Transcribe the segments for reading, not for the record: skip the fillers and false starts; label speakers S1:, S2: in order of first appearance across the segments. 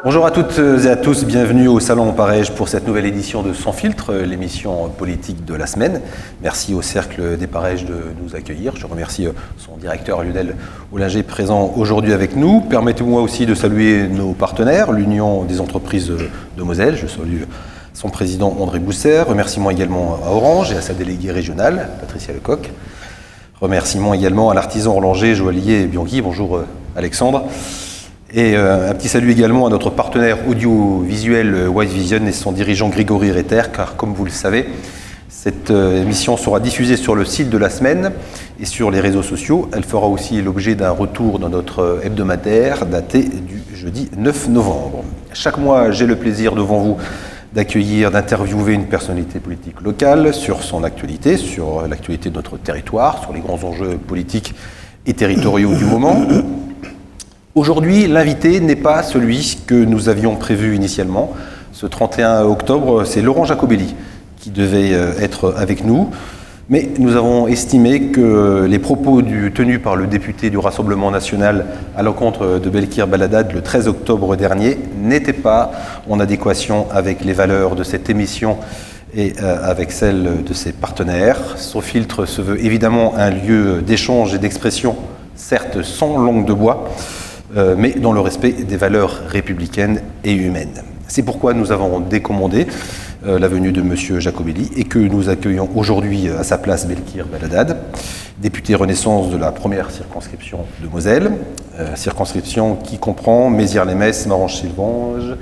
S1: Bonjour à toutes et à tous, bienvenue au Salon Parège pour cette nouvelle édition de Sans Filtre, l'émission politique de la semaine. Merci au Cercle des Parèges de nous accueillir. Je remercie son directeur Lionel Ollinger présent aujourd'hui avec nous. Permettez-moi aussi de saluer nos partenaires, l'Union des entreprises de Moselle. Je salue son président André Bousser. Remerciements également à Orange et à sa déléguée régionale, Patricia Lecoq. Remerciements également à l'artisan horloger Joaillier Bianchi. Bonjour Alexandre. Et un petit salut également à notre partenaire audiovisuel White Vision et son dirigeant Grégory Retter, car comme vous le savez, cette émission sera diffusée sur le site de la semaine et sur les réseaux sociaux. Elle fera aussi l'objet d'un retour dans notre hebdomadaire daté du jeudi 9 novembre. Chaque mois, j'ai le plaisir devant vous d'accueillir, d'interviewer une personnalité politique locale sur son actualité, sur l'actualité de notre territoire, sur les grands enjeux politiques et territoriaux du moment. Aujourd'hui, l'invité n'est pas celui que nous avions prévu initialement. Ce 31 octobre, c'est Laurent Jacobelli qui devait être avec nous. Mais nous avons estimé que les propos tenus par le député du Rassemblement national à l'encontre de Belkir Baladad le 13 octobre dernier n'étaient pas en adéquation avec les valeurs de cette émission et avec celles de ses partenaires. Sans filtre se veut évidemment un lieu d'échange et d'expression, certes sans langue de bois, mais dans le respect des valeurs républicaines et humaines. C'est pourquoi nous avons décommandé la venue de M. Jacobelli et que nous accueillons aujourd'hui à sa place Belkir Baladad, député Renaissance de la première circonscription de Moselle, circonscription qui comprend Mézières-les-Messes, Marange-Silvange,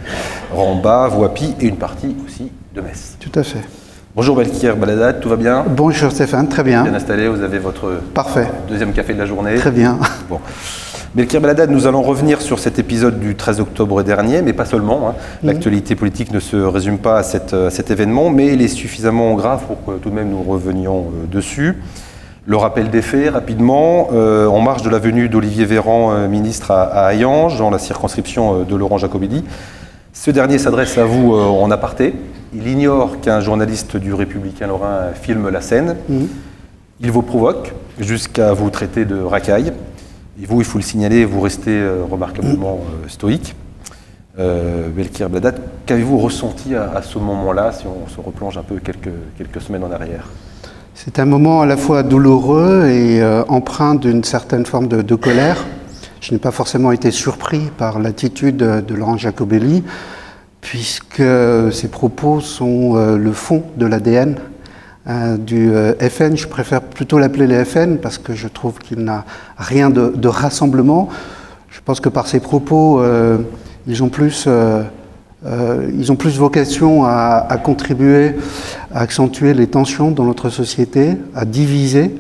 S1: Rambas, Voipy et une partie aussi de Metz.
S2: Tout à fait.
S1: Bonjour Belkir Baladad, tout va bien?
S2: Bonjour Stéphane, très bien.
S1: Bien installé, vous avez votre deuxième café de la journée?
S2: Très bien.
S1: Bon. Belkir Baladad, nous allons revenir sur cet épisode du 13 octobre dernier, mais pas seulement. L'actualité politique ne se résume pas à cet événement, mais il est suffisamment grave pour que tout de même nous revenions dessus. Le rappel des faits, rapidement, en marge de la venue d'Olivier Véran, ministre à Hayange, dans la circonscription de Laurent Jacobelli. Ce dernier s'adresse à vous en aparté. Il ignore qu'un journaliste du Républicain lorrain filme la scène. Il vous provoque jusqu'à vous traiter de racaille. Et vous, il faut le signaler, vous restez remarquablement stoïque. Belkir Baladad, qu'avez-vous ressenti à ce moment-là, si on se replonge un peu quelques semaines en arrière?
S2: C'est un moment à la fois douloureux et empreint d'une certaine forme de colère. Je n'ai pas forcément été surpris par l'attitude de Laurent Jacobelli, puisque ses propos sont le fond de l'ADN du FN. Je préfère plutôt l'appeler les FN parce que je trouve qu'il n'a rien de rassemblement. Je pense que par ses propos, ils ont plus vocation à contribuer à accentuer les tensions dans notre société, à diviser,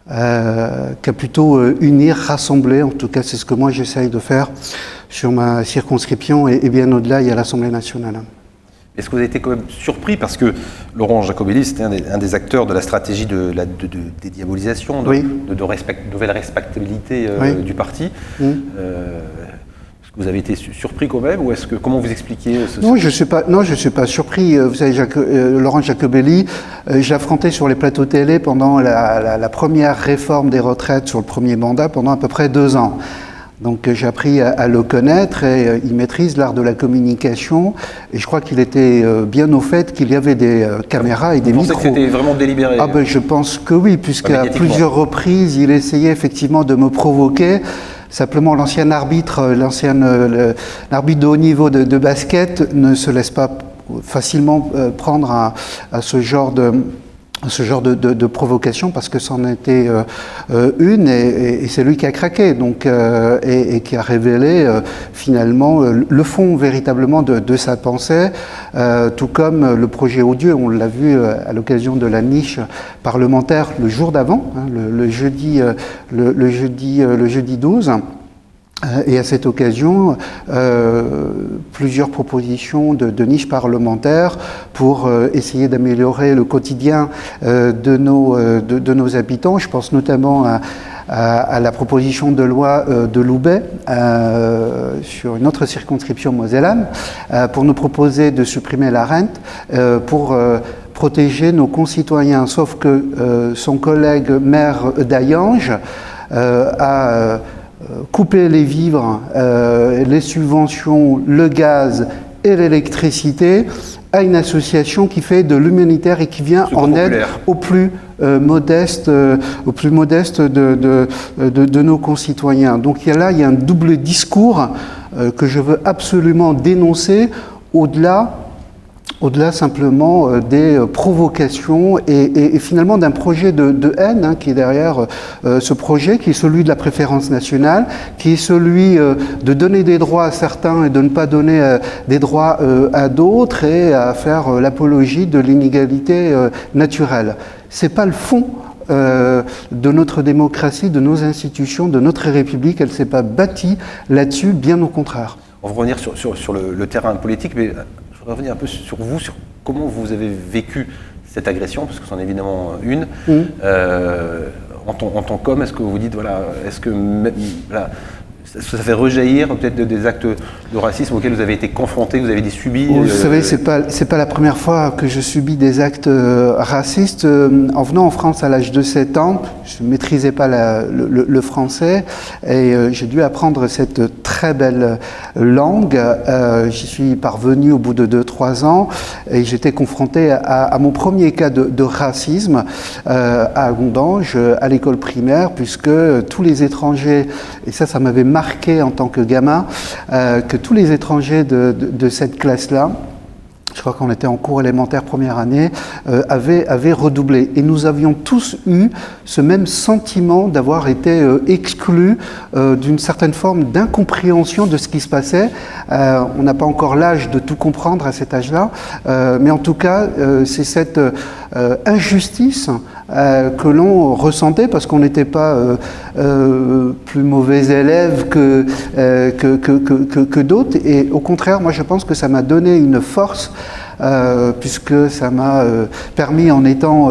S2: qu'à plutôt unir, rassembler. En tout cas, c'est ce que moi j'essaye de faire sur ma circonscription et bien au-delà, il y a l'Assemblée nationale.
S1: Est-ce que vous avez été quand même surpris parce que Laurent Jacobelli, c'était un des acteurs de la stratégie de dédiabolisation, de nouvelle respectabilité du parti. Est-ce que vous avez été surpris quand même ou comment vous expliquez
S2: Non, je suis pas surpris. Vous savez, Laurent Jacobelli, j'ai affronté sur les plateaux télé pendant la première réforme des retraites sur le premier mandat pendant à peu près 2 ans. Donc j'ai appris à le connaître et il maîtrise l'art de la communication et je crois qu'il était bien au fait qu'il y avait des caméras et des micros.
S1: Vous pensez que c'était vraiment délibéré?
S2: Je pense que oui, puisqu'à plusieurs reprises il essayait effectivement de me provoquer. Simplement l'ancien arbitre, l'arbitre de haut niveau de basket ne se laisse pas facilement prendre à ce genre de provocation parce que c'en était une et c'est lui qui a craqué donc et qui a révélé finalement le fond véritablement de sa pensée, tout comme le projet odieux, on l'a vu à l'occasion de la niche parlementaire le jour d'avant, le jeudi 12. Et à cette occasion, plusieurs propositions de niches parlementaires pour essayer d'améliorer le quotidien de nos habitants. Je pense notamment à la proposition de loi de Loubet sur une autre circonscription mosellane pour nous proposer de supprimer la rente pour protéger nos concitoyens. Sauf que son collègue maire d'Hayange a coupé les vivres, les subventions, le gaz et l'électricité à une association qui fait de l'humanitaire et qui vient en aide aux plus modestes de nos concitoyens. Donc il y a un double discours que je veux absolument dénoncer au-delà simplement des provocations et finalement d'un projet de haine qui est derrière ce projet, qui est celui de la préférence nationale, qui est celui de donner des droits à certains et de ne pas donner des droits à d'autres et à faire l'apologie de l'inégalité naturelle. C'est pas le fond de notre démocratie, de nos institutions, de notre République. Elle ne s'est pas bâtie là-dessus, bien au contraire.
S1: On va revenir sur le terrain politique, mais je voudrais revenir un peu sur vous, sur comment vous avez vécu cette agression, parce que c'en est évidemment une. En tant qu'homme, est-ce que vous vous dites, voilà, est-ce que ça fait rejaillir peut-être des actes de racisme auxquels vous avez été confrontés, que vous avez été subis?
S2: Vous savez, c'est pas la première fois que je subis des actes racistes. En venant en France à l'âge de 7 ans, je ne maîtrisais pas le français et j'ai dû apprendre cette très belle langue. J'y suis parvenu au bout de 2-3 ans et j'étais confronté à mon premier cas de racisme à Gondange, à l'école primaire, puisque tous les étrangers, et ça m'avait marqué en tant que gamin, que tous les étrangers de cette classe-là, je crois qu'on était en cours élémentaire première année, avaient redoublé. Et nous avions tous eu ce même sentiment d'avoir été exclus d'une certaine forme d'incompréhension de ce qui se passait. On n'a pas encore l'âge de tout comprendre à cet âge-là, mais en tout cas, c'est cette injustice que l'on ressentait parce qu'on n'était pas plus mauvais élèves que d'autres. Et au contraire, moi je pense que ça m'a donné une force puisque ça m'a permis, en ayant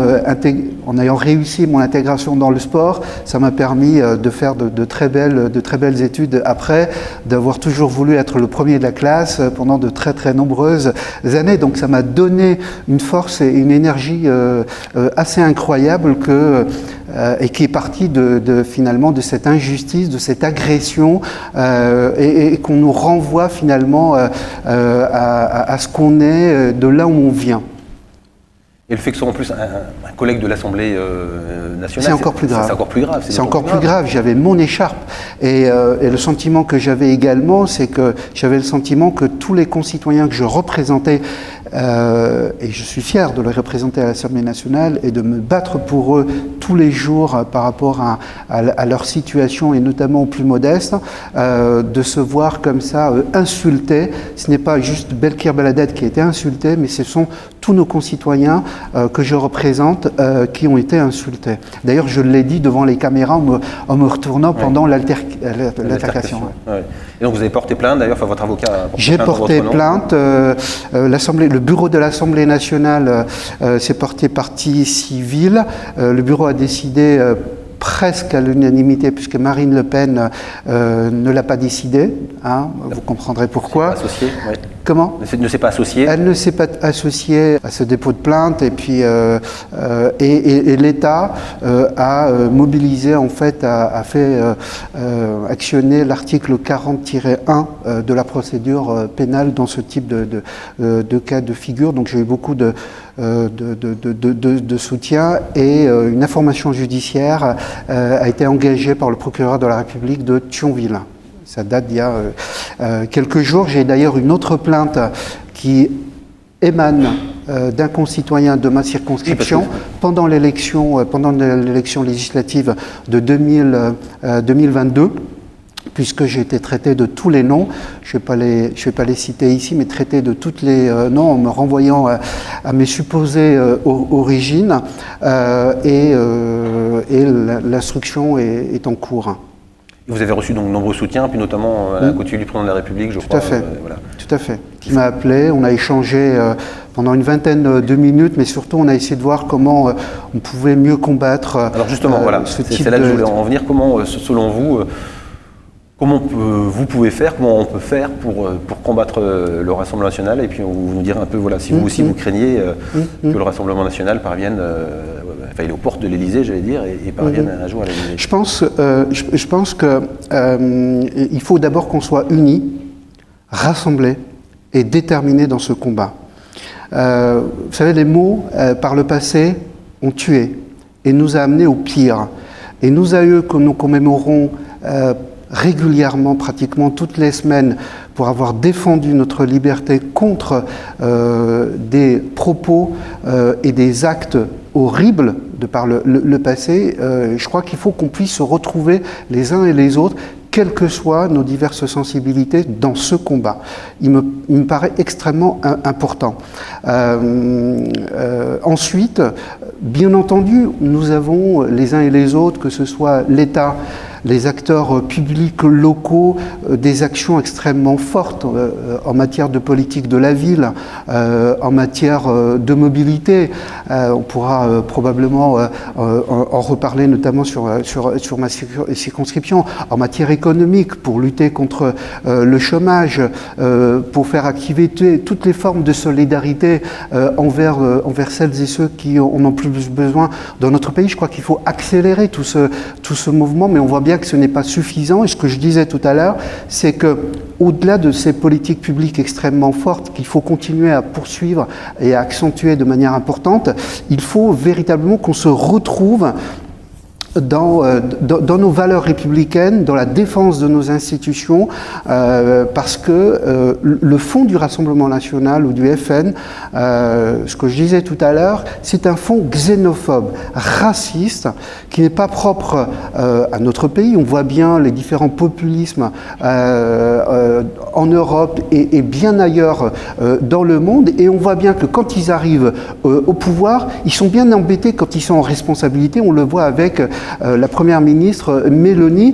S2: réussi mon intégration dans le sport, ça m'a permis de faire de très belles études après, d'avoir toujours voulu être le premier de la classe pendant de très nombreuses années. Donc ça m'a donné une force et une énergie assez incroyable et qui est partie finalement de cette injustice, de cette agression et qu'on nous renvoie finalement à ce qu'on est, de là où on vient.
S1: Et le fait que ce soit en plus un collègue de l'Assemblée nationale,
S2: c'est encore plus grave.
S1: C'est encore plus grave.
S2: C'est encore plus grave. J'avais mon écharpe. Et le sentiment que j'avais également, c'est que j'avais le sentiment que tous les concitoyens que je représentais, et je suis fier de les représenter à l'Assemblée nationale et de me battre pour eux tous les jours par rapport à leur situation et notamment aux plus modestes, de se voir comme ça insultés. Ce n'est pas juste Belkir Baladette qui a été insulté, mais ce sont tous nos concitoyens que je représente qui ont été insultés. D'ailleurs, je l'ai dit devant les caméras en me retournant pendant l'altercation.
S1: Ouais. Et donc vous avez porté plainte, d'ailleurs, votre avocat a porté
S2: J'ai porté plainte. Le bureau de l'Assemblée nationale s'est porté partie civile. Le bureau a décidé presque à l'unanimité, puisque Marine Le Pen ne l'a pas décidé. Vous comprendrez pourquoi.
S1: Associée, oui.
S2: Comment ?
S1: Ne s'est pas associée.
S2: Elle ne s'est pas associée à ce dépôt de plainte et puis et l'État a mobilisé, en fait, a fait actionner l'article 40-1 de la procédure pénale dans ce type de cas de figure. Donc j'ai eu beaucoup de soutien et une information judiciaire a été engagée par le procureur de la République de Thionville. Ça date d'il y a quelques jours. J'ai d'ailleurs une autre plainte qui émane d'un concitoyen de ma circonscription pendant l'élection législative de 2022. Puisque j'ai été traité de tous les noms, je vais pas les citer ici, mais traité de tous les noms en me renvoyant à mes supposées origines, et l'instruction est en cours.
S1: Vous avez reçu donc de nombreux soutiens, puis notamment à la côté du président de la République, je crois.
S2: Tout à fait. Voilà. Tout à fait. Qui m'a appelé, on a échangé pendant une vingtaine de minutes, mais surtout on a essayé de voir comment on pouvait mieux combattre. Alors
S1: justement, voilà, c'est là que je voulais en venir. Comment, selon vous, comment vous pouvez faire, comment on peut faire pour combattre le Rassemblement national, et puis vous nous direz un peu, voilà, si vous aussi vous craignez que le Rassemblement national parvienne, enfin il est aux portes de l'Élysée, j'allais dire, et parvienne un jour à l'Élysée.
S2: Je pense qu'il faut d'abord qu'on soit unis, rassemblés et déterminés dans ce combat. Vous savez, les mots, par le passé, ont tué et nous a amenés au pire. Et nous, à eux, que nous commémorons régulièrement, pratiquement toutes les semaines, pour avoir défendu notre liberté contre des propos et des actes horribles de par le passé, je crois qu'il faut qu'on puisse se retrouver les uns et les autres, quelles que soient nos diverses sensibilités, dans ce combat. Il me paraît extrêmement important. Ensuite, bien entendu, nous avons les uns et les autres, que ce soit l'État, les acteurs publics locaux, des actions extrêmement fortes en matière de politique de la ville, en matière de mobilité. On pourra probablement en reparler, notamment sur ma circonscription, en matière économique, pour lutter contre le chômage, pour faire activer toutes les formes de solidarité envers celles et ceux qui en ont plus besoin dans notre pays. Je crois qu'il faut accélérer tout ce mouvement, mais on voit bien que ce n'est pas suffisant. Et ce que je disais tout à l'heure, c'est que au-delà de ces politiques publiques extrêmement fortes qu'il faut continuer à poursuivre et à accentuer de manière importante, il faut véritablement qu'on se retrouve dans nos valeurs républicaines, dans la défense de nos institutions, parce que le fond du Rassemblement national ou du FN, ce que je disais tout à l'heure, c'est un fond xénophobe, raciste, qui n'est pas propre à notre pays. On voit bien les différents populismes en Europe et bien ailleurs dans le monde, et on voit bien que quand ils arrivent au pouvoir, ils sont bien embêtés quand ils sont en responsabilité. On le voit avec la première ministre Meloni,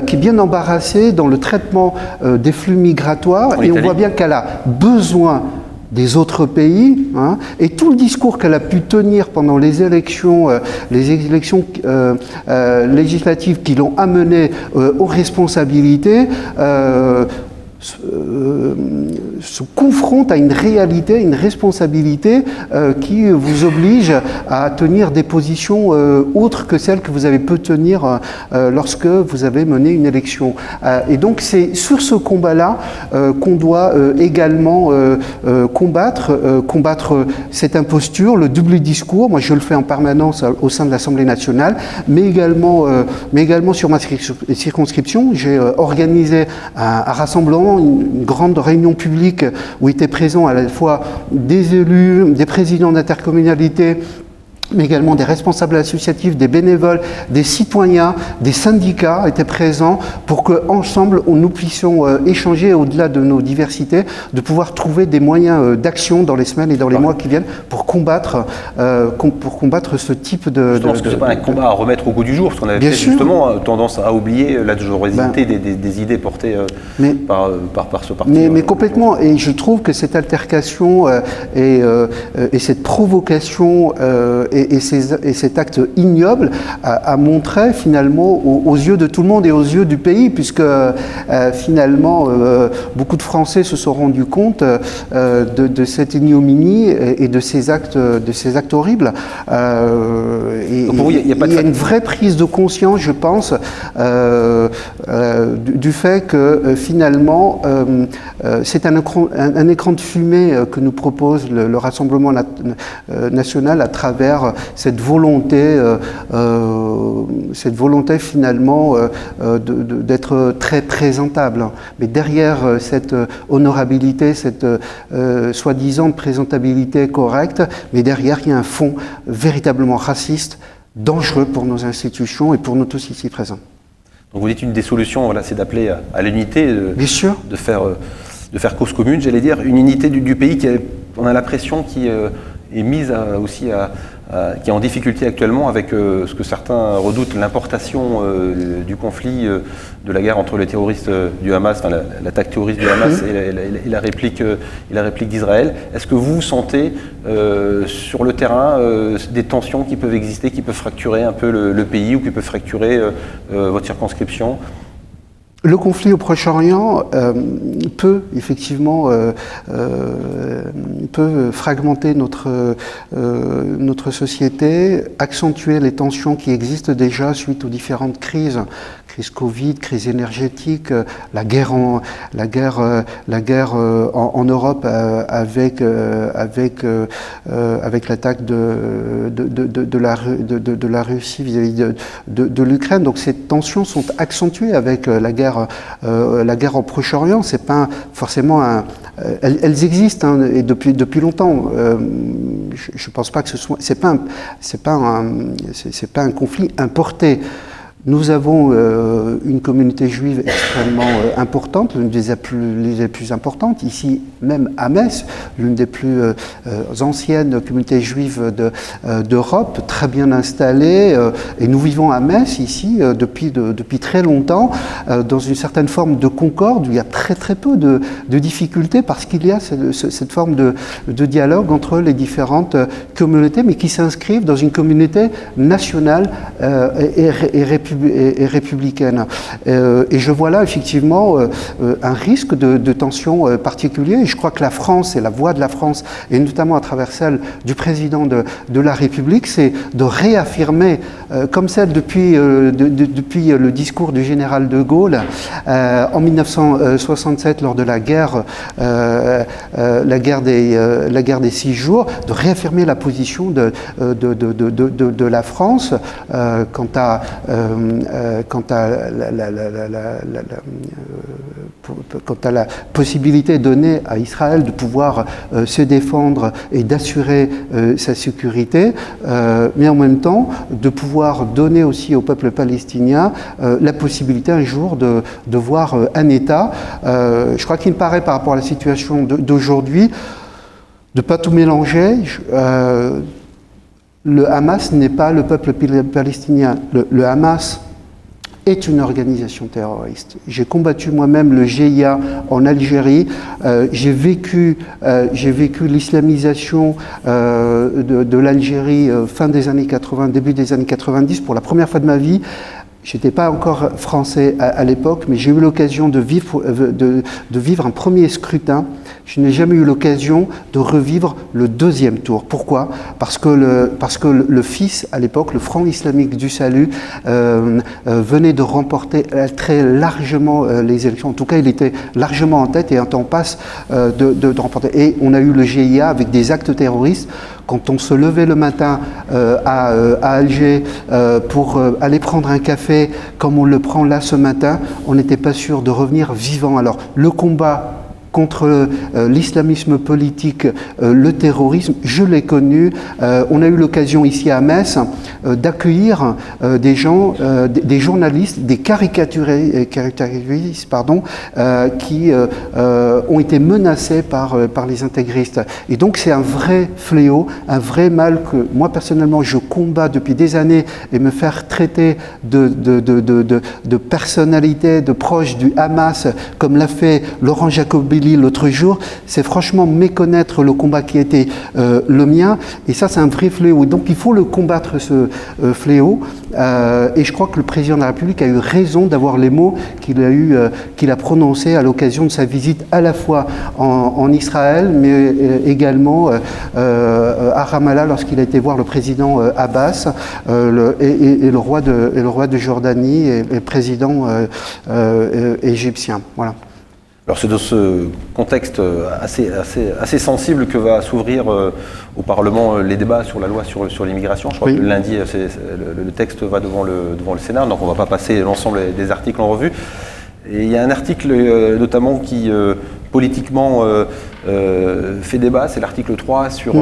S2: qui est bien embarrassée dans le traitement des flux migratoires, et on voit bien qu'elle a besoin des autres pays, hein, et tout le discours qu'elle a pu tenir pendant les élections législatives qui l'ont amenée aux responsabilités, se confronte à une réalité, une responsabilité qui vous oblige à tenir des positions autres que celles que vous avez pu tenir lorsque vous avez mené une élection. Et donc c'est sur ce combat-là qu'on doit également combattre cette imposture, le double discours. Moi je le fais en permanence au sein de l'Assemblée nationale, mais également sur ma circonscription. J'ai organisé un rassemblement, une grande réunion publique où étaient présents à la fois des élus, des présidents d'intercommunalités, mais également des responsables associatifs, des bénévoles, des citoyens, des syndicats étaient présents pour qu'ensemble nous puissions échanger au-delà de nos diversités, de pouvoir trouver des moyens d'action dans les semaines et dans les mois qui viennent pour combattre ce type de...
S1: Justement, parce que ce n'est pas un combat à remettre au goût du jour, parce qu'on avait peut-être justement tendance à oublier la générosité des idées portées par ce parti.
S2: Mais complètement, et je trouve que cette altercation et cette provocation et cet acte ignoble a montré finalement aux yeux de tout le monde et aux yeux du pays, puisque finalement beaucoup de Français se sont rendus compte de cette ignominie et de ces actes horribles. Il y a une vraie prise de conscience, je pense, du fait que finalement c'est un écran de fumée que nous propose le Rassemblement national à travers cette volonté finalement d'être très présentable. Mais derrière cette honorabilité, cette soi-disant présentabilité correcte, mais derrière il y a un fond véritablement raciste, dangereux pour nos institutions et pour nous tous ici présents.
S1: Donc vous dites une des solutions, voilà, c'est d'appeler à l'unité,
S2: Bien sûr.
S1: de faire cause commune, j'allais dire, une unité du pays qui, on a l'impression, est mise qui est en difficulté actuellement avec ce que certains redoutent, l'importation du conflit, de la guerre entre les terroristes du Hamas, enfin, l'attaque terroriste du Hamas et la réplique d'Israël. Est-ce que vous sentez sur le terrain des tensions qui peuvent exister, qui peuvent fracturer un peu le pays ou qui peuvent fracturer votre circonscription ?
S2: Le conflit au Proche-Orient peut effectivement peut fragmenter notre société, accentuer les tensions qui existent déjà suite aux différentes crises Covid, crise énergétique, la guerre en Europe avec l'attaque de la Russie vis-à-vis de l'Ukraine. Donc ces tensions sont accentuées avec la guerre au Proche-Orient. C'est pas forcément elles existent et depuis longtemps. Je pense pas que c'est pas un conflit importé. Nous avons une communauté juive extrêmement importante, l'une des plus importantes, ici même à Metz, l'une des plus anciennes communautés juives d'Europe, très bien installée, et nous vivons à Metz ici depuis très longtemps, dans une certaine forme de concorde, où il y a très peu de difficultés, parce qu'il y a cette forme de dialogue entre les différentes communautés, mais qui s'inscrivent dans une communauté nationale et républicaine. Et je vois là effectivement un risque de tension particulier. Et je crois que la France et la voix de la France, et notamment à travers celle du président de la République, c'est de réaffirmer, comme celle depuis le discours du général de Gaulle en 1967 lors de la guerre des 6 jours, de réaffirmer la position de la France quant à la possibilité donnée à Israël de pouvoir se défendre et d'assurer sa sécurité, mais en même temps de pouvoir donner aussi au peuple palestinien la possibilité un jour de voir un État. Je crois qu'il me paraît par rapport à la situation d'aujourd'hui de ne pas tout mélanger. Le Hamas n'est pas le peuple palestinien. Le Hamas est une organisation terroriste. J'ai combattu moi-même le GIA en Algérie. J'ai vécu l'islamisation de l'Algérie fin des années 80, début des années 90 pour la première fois de ma vie. J'étais pas encore français à l'époque, mais j'ai eu l'occasion de vivre un premier scrutin. Je n'ai jamais eu l'occasion de revivre le deuxième tour. Pourquoi ? Parce que le FIS, à l'époque, le Front islamique du salut, venait de remporter très largement les élections. En tout cas, il était largement en tête et un temps passe de remporter. Et on a eu le GIA avec des actes terroristes. Quand on se levait le matin à Alger pour aller prendre un café, comme on le prend là ce matin, on n'était pas sûr de revenir vivant. Alors, le combat contre l'islamisme politique, le terrorisme, je l'ai connu. On a eu l'occasion ici à Metz d'accueillir des gens, des journalistes, des caricaturistes, qui ont été menacés par les intégristes. Et donc c'est un vrai fléau, un vrai mal que moi personnellement je combats depuis des années, et me faire traiter de personnalité, de proche du Hamas, comme l'a fait Laurent Jacobelli l'autre jour, c'est franchement méconnaître le combat qui a été le mien, et ça c'est un vrai fléau. Donc il faut le combattre, ce fléau, et je crois que le président de la République a eu raison d'avoir les mots qu'il a prononcés à l'occasion de sa visite à la fois en Israël, mais également à Ramallah lorsqu'il a été voir le président Abbas et le roi de Jordanie et le président égyptien. Voilà.
S1: Alors c'est dans ce contexte assez sensible que va s'ouvrir au Parlement les débats sur la loi sur l'immigration. Je crois que lundi, le texte va devant le Sénat, donc on ne va pas passer l'ensemble des articles en revue. Et il y a un article notamment qui politiquement fait débat, c'est l'article 3 sur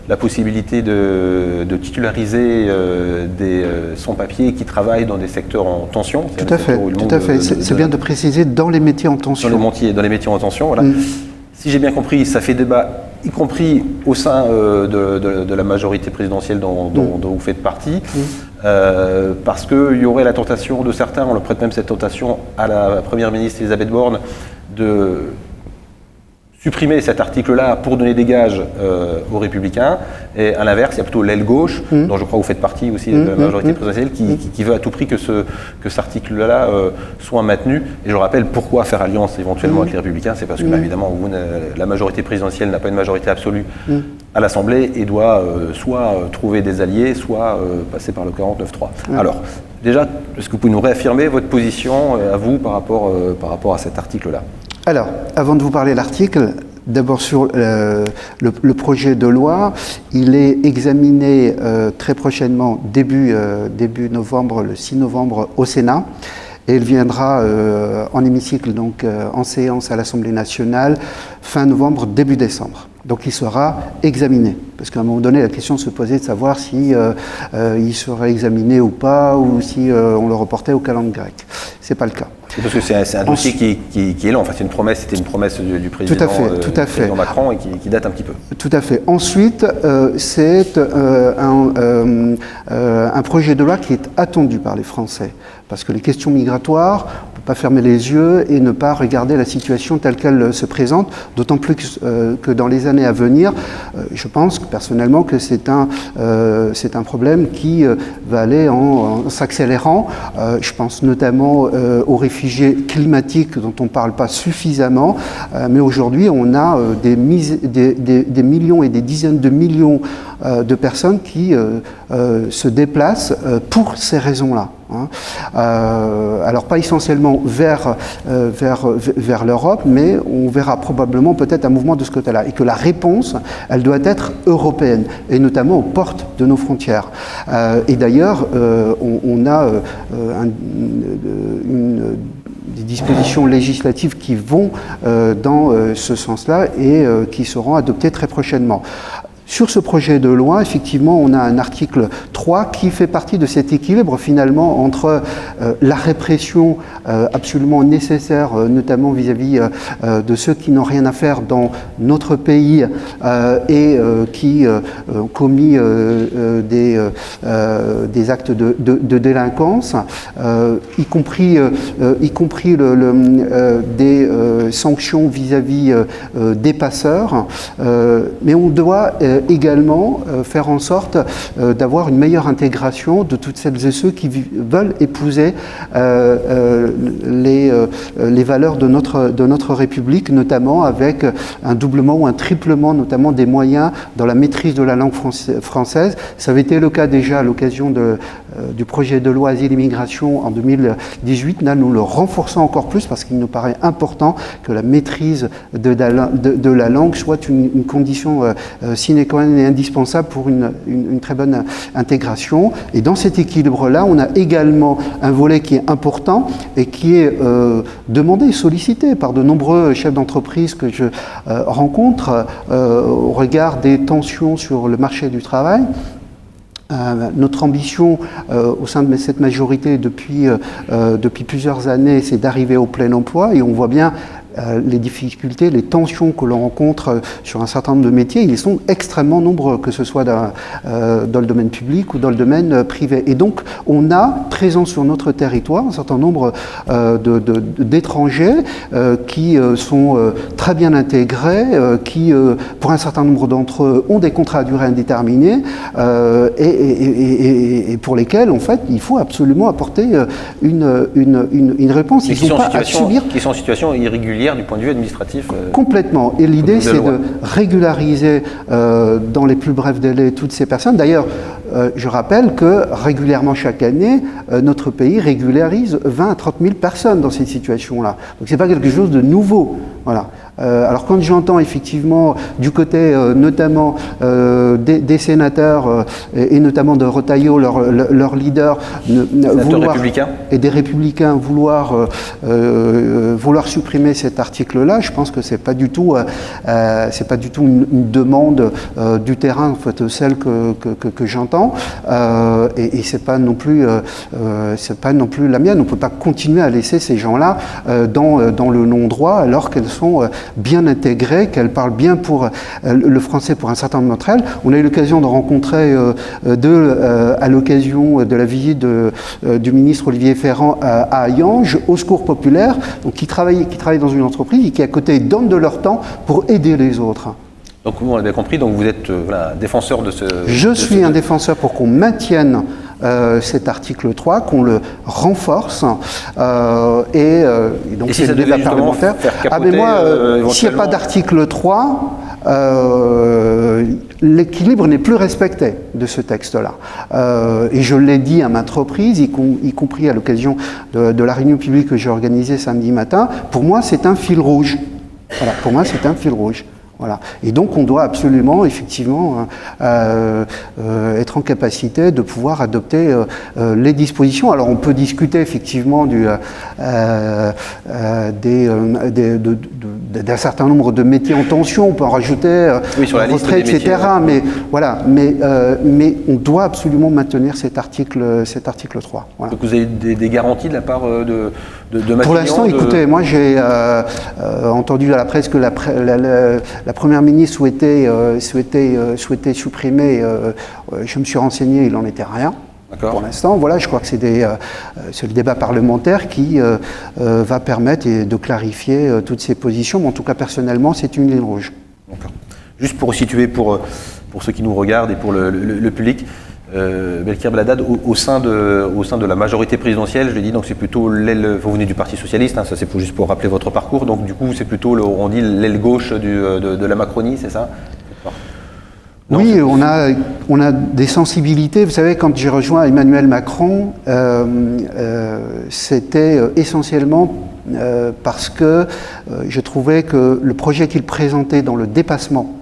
S1: la possibilité de titulariser des sans-papiers qui travaillent dans des secteurs en tension.
S2: Tout à fait. C'est bien de préciser dans les métiers en tension.
S1: Dans les métiers en tension, voilà. Si j'ai bien compris, ça fait débat y compris au sein de la majorité présidentielle dont vous faites partie, parce qu'il y aurait la tentation de certains, on le prête même cette tentation à la Première ministre Elisabeth Borne, de supprimer cet article-là pour donner des gages aux Républicains. Et à l'inverse, il y a plutôt l'aile gauche, dont je crois que vous faites partie aussi de la majorité présidentielle, qui veut à tout prix que cet article-là soit maintenu. Et je rappelle pourquoi faire alliance éventuellement avec les Républicains, c'est parce que évidemment la majorité présidentielle n'a pas une majorité absolue à l'Assemblée et doit soit trouver des alliés, soit passer par le 49-3. Alors, déjà, est-ce que vous pouvez nous réaffirmer votre position à vous par rapport à cet article-là ?
S2: Alors, avant de vous parler de l'article, d'abord sur le projet de loi, il est examiné très prochainement, début novembre, le 6 novembre au Sénat, et il viendra en hémicycle, donc en séance à l'Assemblée nationale, fin novembre, début décembre. Donc il sera examiné, parce qu'à un moment donné, la question se posait de savoir si il serait examiné ou pas, ou si on le reportait au calendrier grec. C'est pas le cas.
S1: Parce que c'est un dossier qui est long. Enfin, c'était une promesse du président, président Macron et qui date un petit peu. Tout à fait.
S2: Ensuite, c'est un projet de loi qui est attendu par les Français. Parce que les questions migratoires, on ne peut pas fermer les yeux et ne pas regarder la situation telle qu'elle se présente, d'autant plus que dans les années à venir, je pense personnellement que c'est un problème qui va aller en s'accélérant. Je pense notamment aux réfugiés climatiques dont on ne parle pas suffisamment, mais aujourd'hui on a des millions et des dizaines de millions de personnes qui se déplacent pour ces raisons-là. Alors pas essentiellement vers l'Europe, mais on verra probablement peut-être un mouvement de ce côté-là, et que la réponse, elle doit être européenne, et notamment aux portes de nos frontières. Et d'ailleurs, on a des dispositions législatives qui vont dans ce sens-là et qui seront adoptées très prochainement. Sur ce projet de loi, effectivement, on a un article 3 qui fait partie de cet équilibre finalement entre la répression absolument nécessaire, notamment vis-à-vis de ceux qui n'ont rien à faire dans notre pays et qui ont commis des actes de délinquance, y compris des sanctions vis-à-vis des passeurs, mais on doit également faire en sorte d'avoir une meilleure intégration de toutes celles et ceux qui veulent épouser les valeurs de notre République, notamment avec un doublement ou un triplement notamment des moyens dans la maîtrise de la langue française. Ça avait été le cas déjà à l'occasion du projet de loi Asile et Immigration en 2018. Là, nous le renforçons encore plus parce qu'il nous paraît important que la maîtrise de la langue soit une condition sine qua non et indispensable pour une très bonne intégration. Et dans cet équilibre-là, on a également un volet qui est important et qui est demandé, sollicité par de nombreux chefs d'entreprise que je rencontre au regard des tensions sur le marché du travail. Notre ambition au sein de cette majorité depuis plusieurs années, c'est d'arriver au plein emploi, et on voit bien les difficultés, les tensions que l'on rencontre sur un certain nombre de métiers. Ils sont extrêmement nombreux, que ce soit dans le domaine public ou dans le domaine privé. Et donc, on a présent sur notre territoire un certain nombre d'étrangers qui sont très bien intégrés, qui, pour un certain nombre d'entre eux, ont des contrats à durée indéterminée et pour lesquels, en fait, il faut absolument apporter une réponse.
S1: Ils sont en situation irrégulière du point de vue administratif.
S2: Complètement. Et l'idée, c'est de régulariser dans les plus brefs délais toutes ces personnes. D'ailleurs, je rappelle que régulièrement chaque année, notre pays régularise 20 à 30 000 personnes dans cette situation-là. Donc c'est pas quelque chose de nouveau. Voilà. Alors quand j'entends effectivement du côté notamment des sénateurs et notamment de Retailleau, leur leader, et des républicains vouloir supprimer cet article-là, je pense que c'est pas du tout une demande du terrain, en fait, celle que j'entends, et c'est pas non plus la mienne. On peut pas continuer à laisser ces gens-là dans le non-droit alors qu'elles sont bien intégrée, qu'elles parlent bien pour le français pour un certain nombre d'entre elles. On a eu l'occasion de rencontrer deux à l'occasion de la visite du ministre Olivier Ferrand à Hayange, au Secours Populaire, donc qui travaillent dans une entreprise et qui à côté donnent de leur temps pour aider les autres.
S1: Donc vous l'avez compris, donc vous êtes un défenseur de ce...
S2: Je suis un défenseur pour qu'on maintienne cet article 3, qu'on le renforce et donc
S1: si
S2: c'est le débat parlementaire. Mais moi, s'il n'y a pas d'article 3, l'équilibre n'est plus respecté de ce texte-là. Et je l'ai dit à maintes reprises, y compris à l'occasion de la réunion publique que j'ai organisée samedi matin, pour moi c'est un fil rouge. Voilà, pour moi c'est un fil rouge. Voilà. Et donc on doit absolument, effectivement, être en capacité de pouvoir adopter les dispositions. Alors on peut discuter effectivement d'un certain nombre de métiers en tension, on peut en rajouter
S1: sur la liste
S2: retrait,
S1: des
S2: etc.
S1: Métiers,
S2: mais voilà, mais on doit absolument maintenir cet article 3. Voilà.
S1: Donc vous avez des garanties de la part de Matignon?
S2: Pour l'instant, écoutez, moi j'ai entendu à la presse que la Première ministre souhaitait supprimer, je me suis renseigné, il n'en était rien. Pour l'instant, voilà, je crois que c'est le débat parlementaire qui va permettre de clarifier toutes ces positions, mais en tout cas personnellement, c'est une ligne rouge.
S1: Juste pour situer pour ceux qui nous regardent et pour le public, Belkir Belhaddad au sein de la majorité présidentielle, je l'ai dit, donc c'est plutôt l'aile, vous venez du Parti Socialiste, ça c'est juste pour rappeler votre parcours, donc du coup c'est plutôt, on dit l'aile gauche de la Macronie, c'est ça? Non,
S2: oui, on a des sensibilités. Vous savez, quand j'ai rejoint Emmanuel Macron, c'était essentiellement parce que je trouvais que le projet qu'il présentait dans le dépassement,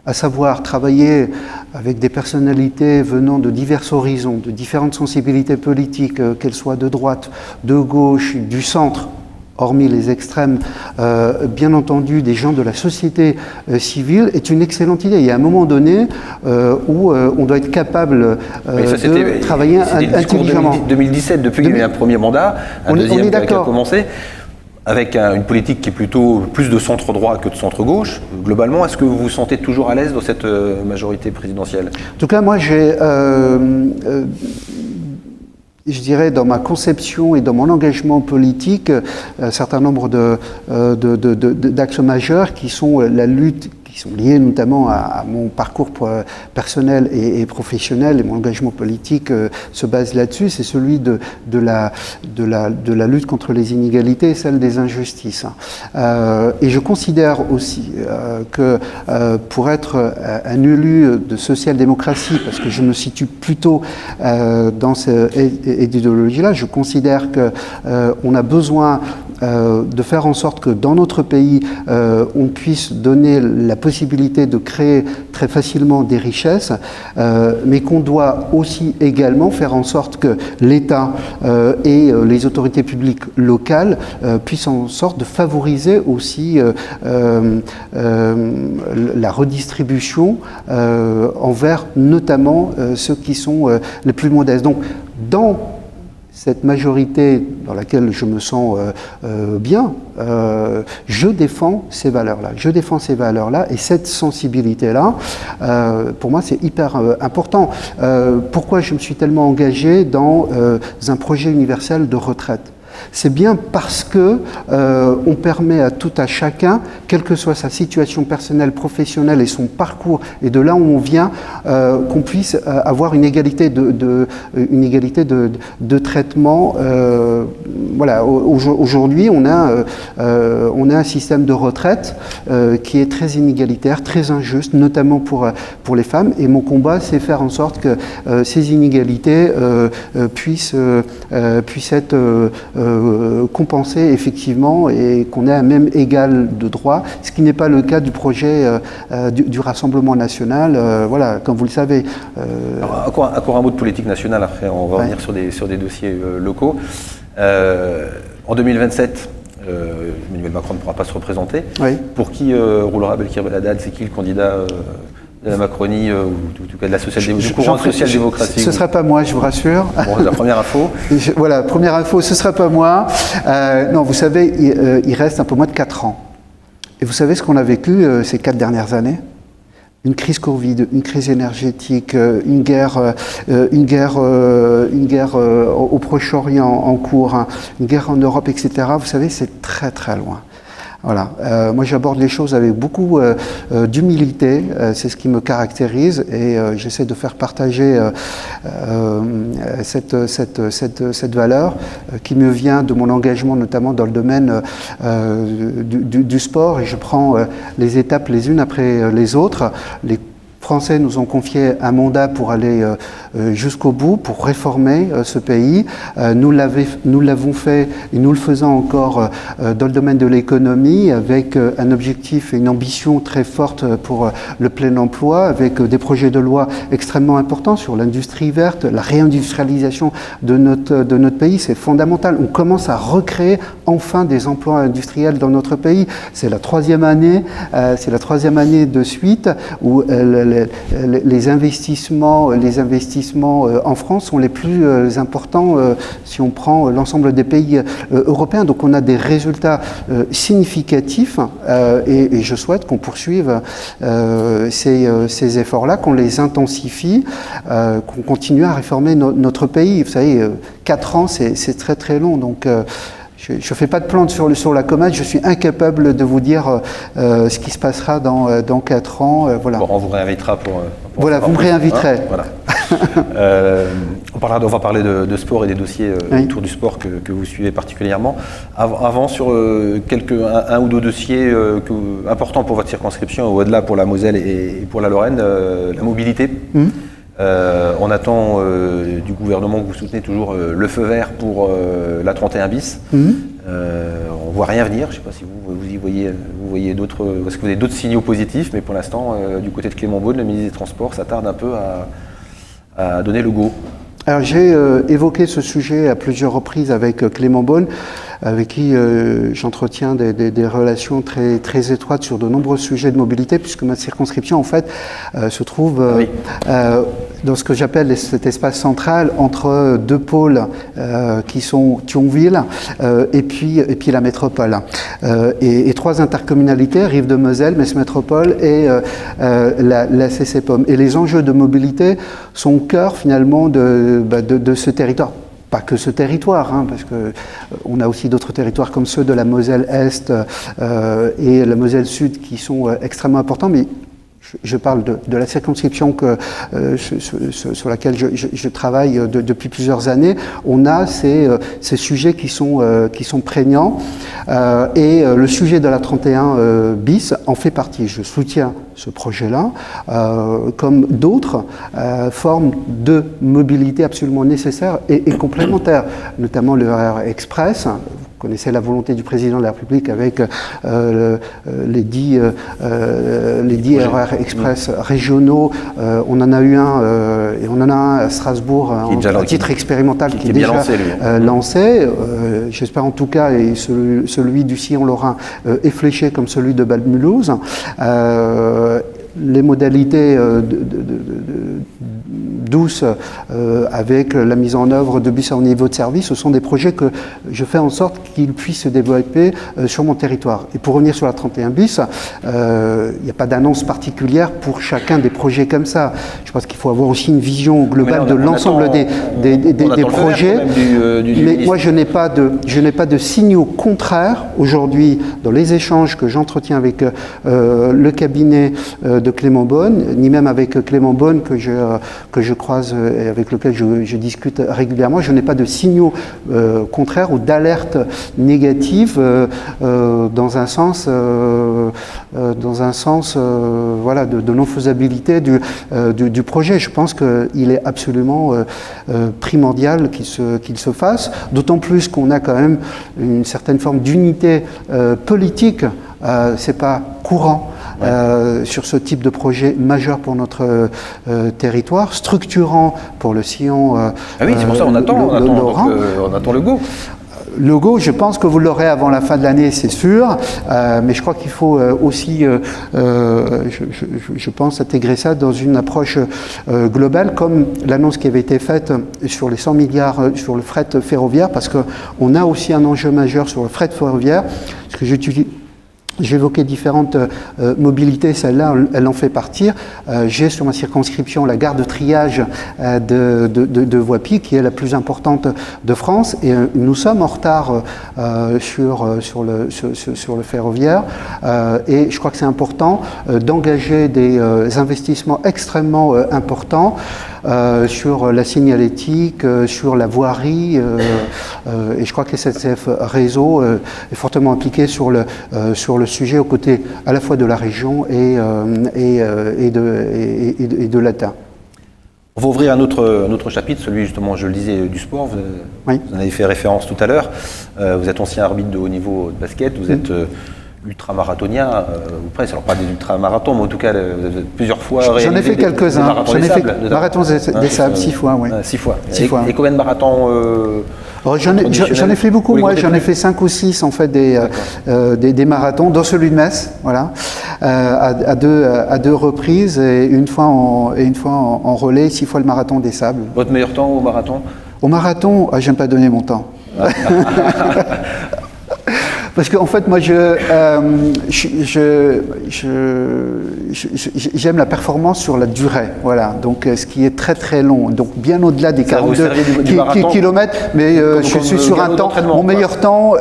S2: à savoir travailler avec des personnalités venant de divers horizons, de différentes sensibilités politiques, qu'elles soient de droite, de gauche, du centre, hormis les extrêmes, bien entendu des gens de la société civile, est une excellente idée. Il y a un moment donné où on doit être capable de travailler intelligemment.
S1: C'était 2017, depuis qu'il y a eu un premier mandat, un deuxième qui a commencé, avec une politique qui est plutôt plus de centre-droit que de centre-gauche. Globalement, est-ce que vous vous sentez toujours à l'aise dans cette majorité présidentielle?
S2: En tout cas, moi, je dirais, dans ma conception et dans mon engagement politique, un certain nombre d'axes majeurs qui sont la lutte, qui sont liés notamment à mon parcours personnel et professionnel, et mon engagement politique se base là-dessus, c'est celui de la lutte contre les inégalités et celle des injustices. Et je considère aussi que pour être un élu de social-démocratie, parce que je me situe plutôt dans cette idéologie-là, je considère qu'on a besoin de faire en sorte que dans notre pays, on puisse donner la possibilité de créer très facilement des richesses, mais qu'on doit aussi également faire en sorte que l'État et les autorités publiques locales puissent en sorte de favoriser aussi la redistribution envers notamment ceux qui sont les plus modestes. Donc, dans cette majorité dans laquelle je me sens bien, je défends ces valeurs-là. Je défends ces valeurs-là et cette sensibilité-là, pour moi, c'est hyper important. Pourquoi je me suis tellement engagé dans un projet universel de retraite ? C'est bien parce que on permet à tout à chacun, quelle que soit sa situation personnelle, professionnelle et son parcours, et de là où on vient, qu'on puisse avoir une égalité de traitement. Voilà, aujourd'hui, on a un système de retraite qui est très inégalitaire, très injuste, notamment pour les femmes. Et mon combat, c'est faire en sorte que ces inégalités puissent être compenser effectivement et qu'on ait un même égal de droit, ce qui n'est pas le cas du projet du Rassemblement national. Voilà, comme vous le savez.
S1: Encore un mot de politique nationale, après on va revenir sur des dossiers locaux. En 2027, Emmanuel Macron ne pourra pas se représenter. Oui. Pour qui roulera Belkir Belhaddad? C'est qui le candidat de la Macronie, ou en tout cas de la du courant social-démocratique?
S2: Ce ne sera pas moi, je vous rassure.
S1: Bon, la première info.
S2: Voilà, première info, ce ne sera pas moi. Non, vous savez, il reste un peu moins de 4 ans Et vous savez ce qu'on a vécu ces 4 dernières années? Une crise Covid, une crise énergétique, une guerre au Proche-Orient en cours, hein, une guerre en Europe, etc. Vous savez, c'est très très loin. Voilà. Moi, j'aborde les choses avec beaucoup d'humilité. C'est ce qui me caractérise et j'essaie de faire partager cette valeur qui me vient de mon engagement, notamment dans le domaine du sport. Et je prends les étapes les unes après les autres. Les Français nous ont confié un mandat pour aller jusqu'au bout, pour réformer ce pays. Nous l'avons fait et nous le faisons encore dans le domaine de l'économie avec un objectif et une ambition très forte pour le plein emploi, avec des projets de loi extrêmement importants sur l'industrie verte, la réindustrialisation de notre pays. C'est fondamental. On commence à recréer enfin des emplois industriels dans notre pays. C'est la troisième année de suite où les investissements en France sont les plus importants si on prend l'ensemble des pays européens. Donc on a des résultats significatifs et je souhaite qu'on poursuive ces efforts-là, qu'on les intensifie, qu'on continue à réformer notre pays. Vous savez, 4 ans, c'est très très long. Donc je ne fais pas de plan sur la comète, je suis incapable de vous dire ce qui se passera dans 4 ans. Voilà.
S1: Bon, on vous réinvitera pour
S2: voilà, vous me réinviterez.
S1: Hein, voilà. On va parler de sport et des dossiers autour du sport que vous suivez particulièrement. Avant, sur un ou deux dossiers importants pour votre circonscription, au-delà pour la Moselle et pour la Lorraine, la mobilité. On attend du gouvernement que vous soutenez toujours le feu vert pour la 31 bis. On ne voit rien venir. Je ne sais pas si vous voyez d'autres. Parce que vous avez d'autres signaux positifs, mais pour l'instant, du côté de Clément Beaune, le ministre des Transports, ça tarde un peu à donner le go.
S2: Alors j'ai évoqué ce sujet à plusieurs reprises avec Clément Beaune, avec qui j'entretiens des relations très, très étroites sur de nombreux sujets de mobilité, puisque ma circonscription en fait se trouve dans ce que j'appelle cet espace central entre 2 pôles qui sont Thionville et puis la métropole. Et 3 intercommunalités, Rive-de-Moselle, Metz Métropole et la CCPOM. Et les enjeux de mobilité sont au cœur finalement de ce territoire. Pas que ce territoire, hein, parce qu'on a aussi d'autres territoires comme ceux de la Moselle-Est et la Moselle-Sud qui sont extrêmement importants, mais je parle de la circonscription sur laquelle je travaille depuis plusieurs années. On a ces sujets qui sont prégnants et le sujet de la 31 bis en fait partie. Je soutiens ce projet-là, comme d'autres formes de mobilité absolument nécessaires et complémentaires, notamment le RER Express. Vous connaissez la volonté du président de la République avec les 10 RER Express régionaux. On en a eu un et on en a un à Strasbourg à titre expérimental qui est déjà lancé. J'espère en tout cas, et celui du Sillon-Lorrain est fléché comme celui de Bâle-Mulhouse. Les modalités douces avec la mise en œuvre de bus à haut niveau de service, ce sont des projets que je fais en sorte qu'ils puissent se développer sur mon territoire. Et pour revenir sur la 31 bis, il n'y a pas d'annonce particulière pour chacun des projets comme ça. Je pense qu'il faut avoir aussi une vision globale de l'ensemble des projets. Mais moi, je n'ai pas de signaux contraires aujourd'hui dans les échanges que j'entretiens avec le cabinet de Clément Beaune, ni même avec Clément Beaune que je croise et avec lequel je discute régulièrement. Je n'ai pas de signaux contraires ou d'alertes négatives dans un sens voilà, de non-faisabilité du projet. Je pense qu'il est absolument primordial qu'il se fasse, d'autant plus qu'on a quand même une certaine forme d'unité politique. C'est pas courant sur ce type de projet majeur pour notre territoire, structurant pour le sillon.
S1: Oui, c'est pour ça qu'on attend le go.
S2: Le go, je pense que vous l'aurez avant la fin de l'année, c'est sûr, mais je crois qu'il faut aussi, je pense, intégrer ça dans une approche globale, comme l'annonce qui avait été faite sur les 100 milliards sur le fret ferroviaire, parce qu'on a aussi un enjeu majeur sur le fret ferroviaire, ce que J'évoquais différentes mobilités, celle-là, elle en fait partie. J'ai sur ma circonscription la gare de triage de Voipy, qui est la plus importante de France, et nous sommes en retard sur le ferroviaire, et je crois que c'est important d'engager des investissements extrêmement importants sur la signalétique, sur la voirie, et je crois que SNCF Réseau est fortement impliqué sur le sujet aux côtés à la fois de la région et de l'État.
S1: On va ouvrir un autre chapitre, celui justement, je le disais, du sport. Vous en avez fait référence tout à l'heure. Vous êtes ancien arbitre de haut niveau de basket, vous êtes ultramarathonien, ou presque, alors pas des ultramarathons, mais en tout cas vous avez plusieurs fois
S2: J'en ai fait quelques-uns. J'en ai fait marathons des sables, 6 fois, oui.
S1: 6 fois. Et combien de marathons
S2: J'en ai fait beaucoup, moi, j'en ai fait 5 ou 6 en fait des marathons, dont celui de Metz, voilà, à deux reprises, et une fois en relais, 6 fois le marathon des sables.
S1: Votre meilleur temps au marathon?
S2: Au marathon, j'aime pas donner mon temps. Parce qu'en fait, moi, j'aime la performance sur la durée, voilà. Donc, ce qui est très très long, donc bien au-delà des 42 kilomètres. Mais je suis sur un temps. Mon meilleur temps,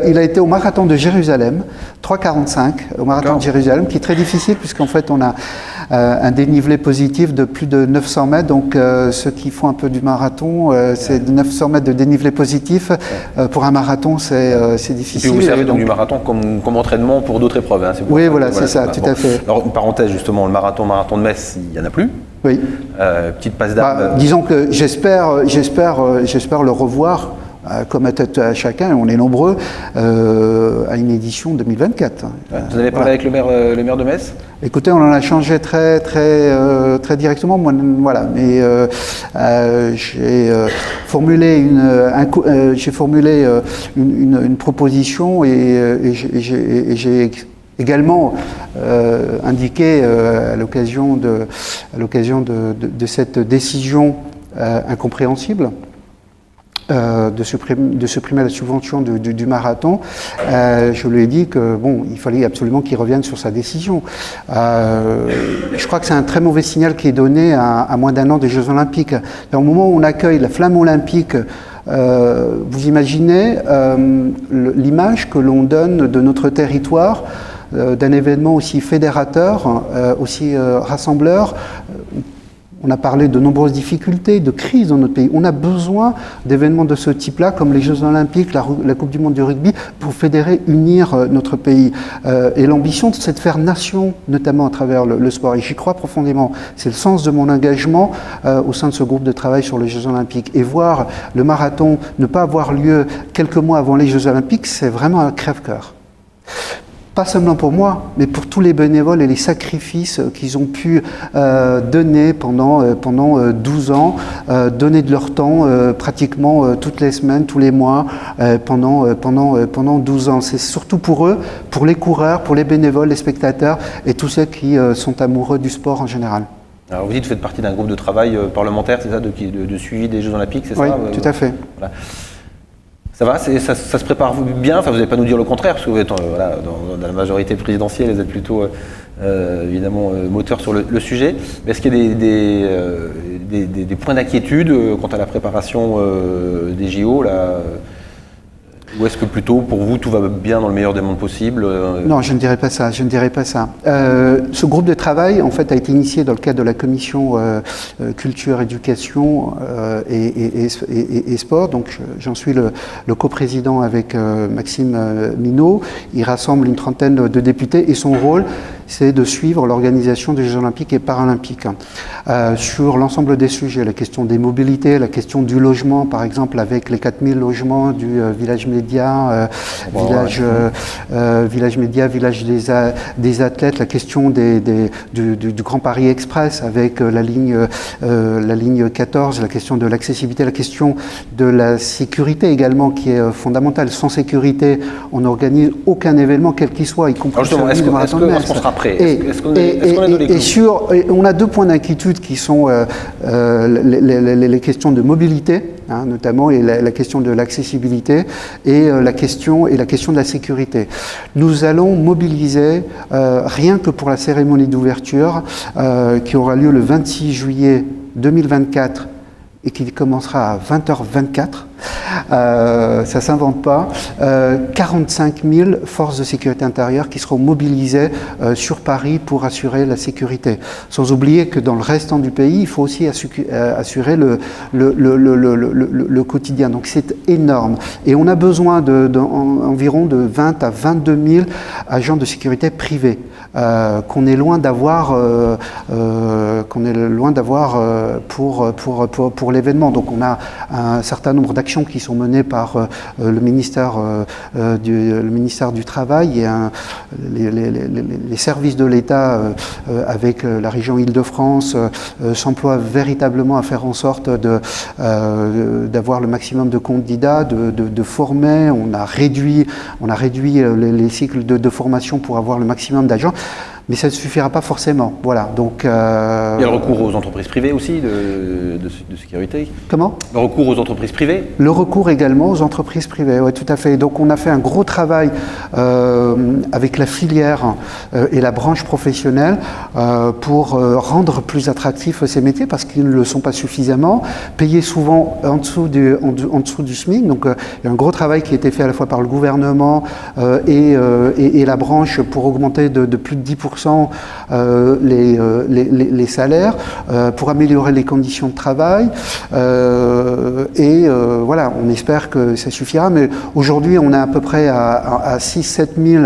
S2: il a été au marathon de Jérusalem, 3,45 au marathon de Jérusalem, qui est très difficile puisqu'en fait, on a un dénivelé positif de plus de 900 mètres. Donc, ceux qui font un peu du marathon, c'est 900 mètres de dénivelé positif. Pour un marathon, c'est difficile.
S1: Et puis vous servez donc du marathon comme entraînement pour d'autres épreuves. Hein,
S2: oui, voilà, c'est ça, tout à fait.
S1: Alors, une parenthèse, justement, le marathon de Metz, il n'y en a plus.
S2: Oui.
S1: Petite passe d'armes.
S2: Disons que j'espère le revoir, comme à tête à chacun, on est nombreux, à une édition 2024.
S1: Vous avez parlé avec le maire de Metz?
S2: Écoutez, on en a changé très directement. Moi, voilà, mais j'ai formulé une proposition et j'ai également indiqué à l'occasion de cette décision incompréhensible de supprimer la subvention du marathon, je lui ai dit que bon, il fallait absolument qu'il revienne sur sa décision. Je crois que c'est un très mauvais signal qui est donné à moins d'un an des Jeux Olympiques. Au moment où on accueille la flamme olympique, vous imaginez l'image que l'on donne de notre territoire, d'un événement aussi fédérateur, aussi rassembleur. On a parlé de nombreuses difficultés, de crises dans notre pays. On a besoin d'événements de ce type-là, comme les Jeux Olympiques, la Coupe du Monde du rugby, pour fédérer, unir notre pays. Et l'ambition, c'est de faire nation, notamment à travers le sport. Et j'y crois profondément. C'est le sens de mon engagement au sein de ce groupe de travail sur les Jeux Olympiques. Et voir le marathon ne pas avoir lieu quelques mois avant les Jeux Olympiques, c'est vraiment un crève-cœur. Pas seulement pour moi, mais pour tous les bénévoles et les sacrifices qu'ils ont pu donner pendant 12 ans, donner de leur temps pratiquement toutes les semaines, tous les mois, pendant 12 ans. C'est surtout pour eux, pour les coureurs, pour les bénévoles, les spectateurs et tous ceux qui sont amoureux du sport en général.
S1: Alors vous dites que vous faites partie d'un groupe de travail parlementaire, c'est ça, de suivi des Jeux Olympiques, c'est ça?
S2: Oui, tout à fait.
S1: Voilà. Ça va, ça se prépare bien, enfin vous n'allez pas nous dire le contraire, parce que vous êtes voilà, dans la majorité présidentielle, vous êtes plutôt évidemment moteur sur le sujet. Mais est-ce qu'il y a des points d'inquiétude quant à la préparation des JO là, ou est-ce que plutôt pour vous tout va bien dans le meilleur des mondes possibles?
S2: Non, je ne dirais pas ça. Ce groupe de travail en fait a été initié dans le cadre de la commission culture, éducation et sport. Donc j'en suis le coprésident avec Maxime Minot. Il rassemble une trentaine de députés et son rôle c'est de suivre l'organisation des Jeux Olympiques et Paralympiques sur l'ensemble des sujets, la question des mobilités, la question du logement, par exemple avec les 4000 logements du village média, village média, village des athlètes, la question du Grand Paris Express avec la ligne 14, la question de l'accessibilité, la question de la sécurité également qui est fondamentale. Sans sécurité, on n'organise aucun événement quel qu'il soit, y compris
S1: celui du marathon de Metz. Est-ce qu'on ne sera après. Est-ce qu'on a donné les clous ?
S2: On a 2 points d'inquiétude qui sont les questions de mobilité, hein, notamment, et la question de l'accessibilité, et la question de la sécurité. Nous allons mobiliser, rien que pour la cérémonie d'ouverture, qui aura lieu le 26 juillet 2024, et qui commencera à 20h24, ça s'invente pas, 45 000 forces de sécurité intérieure qui seront mobilisées sur Paris pour assurer la sécurité. Sans oublier que dans le restant du pays, il faut aussi assurer le quotidien. Donc c'est énorme. Et on a besoin environ de 20 à 22 000 agents de sécurité privés. Qu'on est loin d'avoir pour l'événement. Donc on a un certain nombre d'actions qui sont menées par le ministère du Travail et les services de l'État avec la région Île-de-France s'emploient véritablement à faire en sorte d'avoir le maximum de candidats, de former. On a réduit les cycles de formation pour avoir le maximum d'agents. Mais ça ne suffira pas forcément. Voilà. Donc, il y
S1: a le recours aux entreprises privées aussi de sécurité.
S2: Comment ?
S1: Le recours aux entreprises privées.
S2: Le recours également aux entreprises privées, oui, tout à fait. Donc on a fait un gros travail avec la filière et la branche professionnelle pour rendre plus attractifs ces métiers parce qu'ils ne le sont pas suffisamment, payés souvent en dessous du SMIC. Donc il y a un gros travail qui a été fait à la fois par le gouvernement et la branche pour augmenter de plus de 10% les salaires, pour améliorer les conditions de travail. Voilà, on espère que ça suffira, mais aujourd'hui on est à peu près à 6-7 000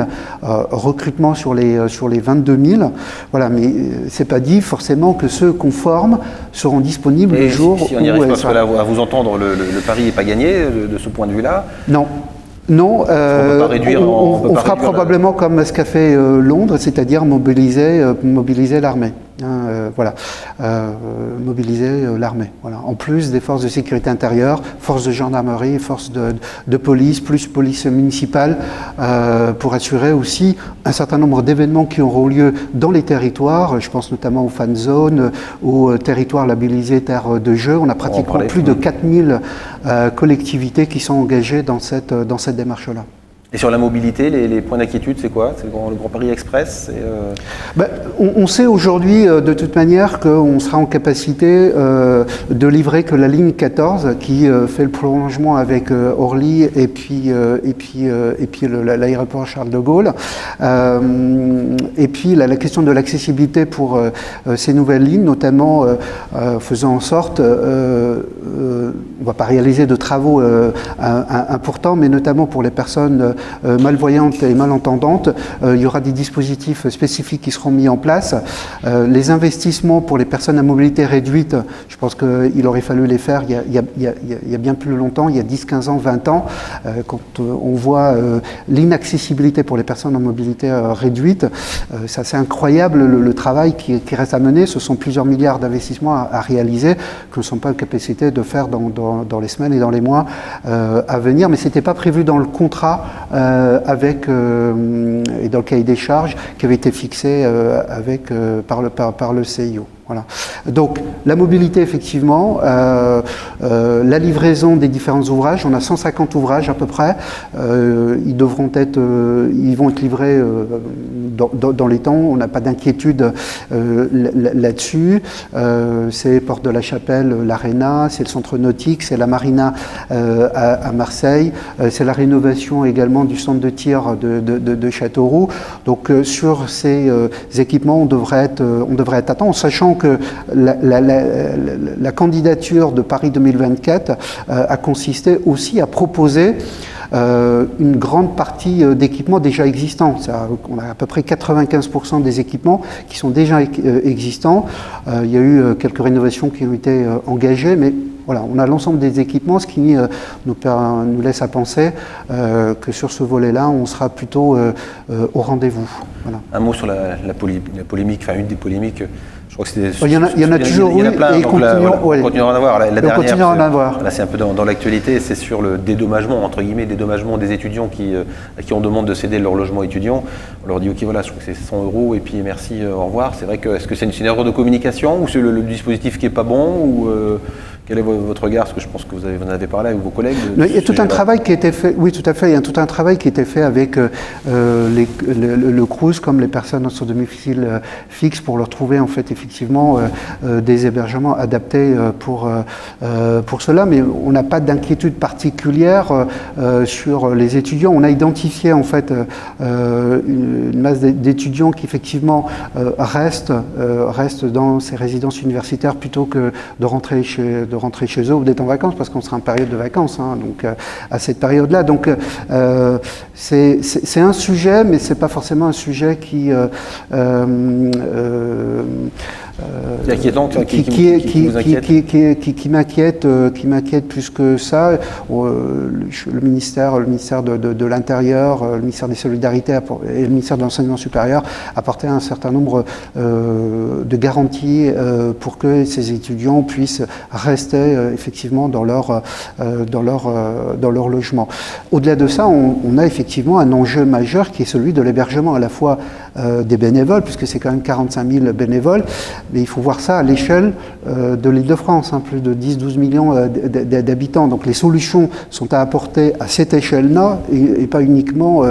S2: recrutements sur les 22 000. Voilà, mais c'est pas dit forcément que ceux qu'on forme seront disponibles le jour
S1: si on n'y arrive pas, à vous entendre, le pari n'est pas gagné de ce point de vue-là.
S2: Non, on fera probablement comme ce qu'a fait Londres, c'est-à-dire mobiliser l'armée. Mobiliser l'armée. Voilà. En plus des forces de sécurité intérieure, forces de gendarmerie, forces de police, plus police municipale, pour assurer aussi un certain nombre d'événements qui auront lieu dans les territoires. Je pense notamment aux fan zones, aux territoires labellisés terres de jeu. On a pratiquement plus de 4000 collectivités qui sont engagées dans cette démarche-là.
S1: Et sur la mobilité, les points d'inquiétude, c'est quoi ? C'est le Grand Paris Express ?
S2: On sait aujourd'hui, de toute manière, qu'on sera en capacité de livrer que la ligne 14, qui fait le prolongement avec Orly et puis l'aéroport Charles de Gaulle. Et puis la question de l'accessibilité pour ces nouvelles lignes, notamment faisant en sorte, on ne va pas réaliser de travaux importants, mais notamment pour les personnes malvoyantes et malentendantes, il y aura des dispositifs spécifiques qui seront mis en place. Les investissements pour les personnes à mobilité réduite, je pense qu'il aurait fallu les faire il y a bien plus longtemps, il y a 10, 15 ans, 20 ans, quand on voit l'inaccessibilité pour les personnes en mobilité réduite. C'est assez incroyable le travail qui reste à mener. Ce sont plusieurs milliards d'investissements à réaliser que nous ne sommes pas en capacité de faire dans les semaines et dans les mois à venir, mais ce n'était pas prévu dans le contrat et dans le cahier des charges qui avait été fixé par le CIO. Voilà. Donc la mobilité, effectivement, la livraison des différents ouvrages, on a 150 ouvrages à peu près, ils vont être livrés dans les temps, on n'a pas d'inquiétude là-dessus. C'est Porte de la Chapelle, l'Arena, c'est le centre nautique, c'est la Marina à Marseille, c'est la rénovation également du centre de tir de Châteauroux. Donc sur ces équipements, on devrait être à temps, en sachant que la candidature de Paris 2024 a consisté aussi à proposer une grande partie d'équipements déjà existants. On a à peu près 95% des équipements qui sont déjà existants. Il y a eu quelques rénovations qui ont été engagées, mais Voilà, on a l'ensemble des équipements, ce qui nous laisse à penser que sur ce volet-là, on sera plutôt au rendez-vous. Voilà.
S1: Un mot sur la polémique, enfin une des polémiques. Je crois que c'était.
S2: Il y en a toujours eu, et
S1: on continuera d'en avoir. La dernière,
S2: continuera d'en avoir.
S1: Là, c'est un peu dans l'actualité, c'est sur le dédommagement, entre guillemets, dédommagement des étudiants à qui on demande de céder leur logement étudiant. On leur dit, ok, voilà, je trouve que c'est 100 €, et puis merci, au revoir. C'est vrai que, est-ce que c'est une erreur de communication, ou c'est le dispositif qui n'est pas bon, ou quel est votre regard? Parce que je pense que vous en avez parlé avec vos collègues.
S2: Il y a tout un travail qui a été fait. Oui, tout à fait. Il y a tout un travail qui a été fait avec le Crous, comme les personnes sur domicile fixe, pour leur trouver en fait effectivement des hébergements adaptés pour cela. Mais on n'a pas d'inquiétude particulière sur les étudiants. On a identifié en fait une masse d'étudiants qui effectivement restent dans ces résidences universitaires plutôt que de rentrer chez eux ou d'être en vacances, parce qu'on sera en période de vacances, donc à cette période-là. Donc c'est un sujet, mais c'est pas forcément un sujet qui m'inquiète plus que ça. Le ministère de l'Intérieur, le ministère des Solidarités et le ministère de l'Enseignement supérieur apportaient un certain nombre de garanties pour que ces étudiants puissent rester effectivement dans leur logement. Au-delà de ça, on a effectivement un enjeu majeur qui est celui de l'hébergement, à la fois des bénévoles, puisque c'est quand même 45 000 bénévoles, mais il faut voir ça à l'échelle de l'Île-de-France, plus de 10-12 millions d'habitants. Donc les solutions sont à apporter à cette échelle-là et pas uniquement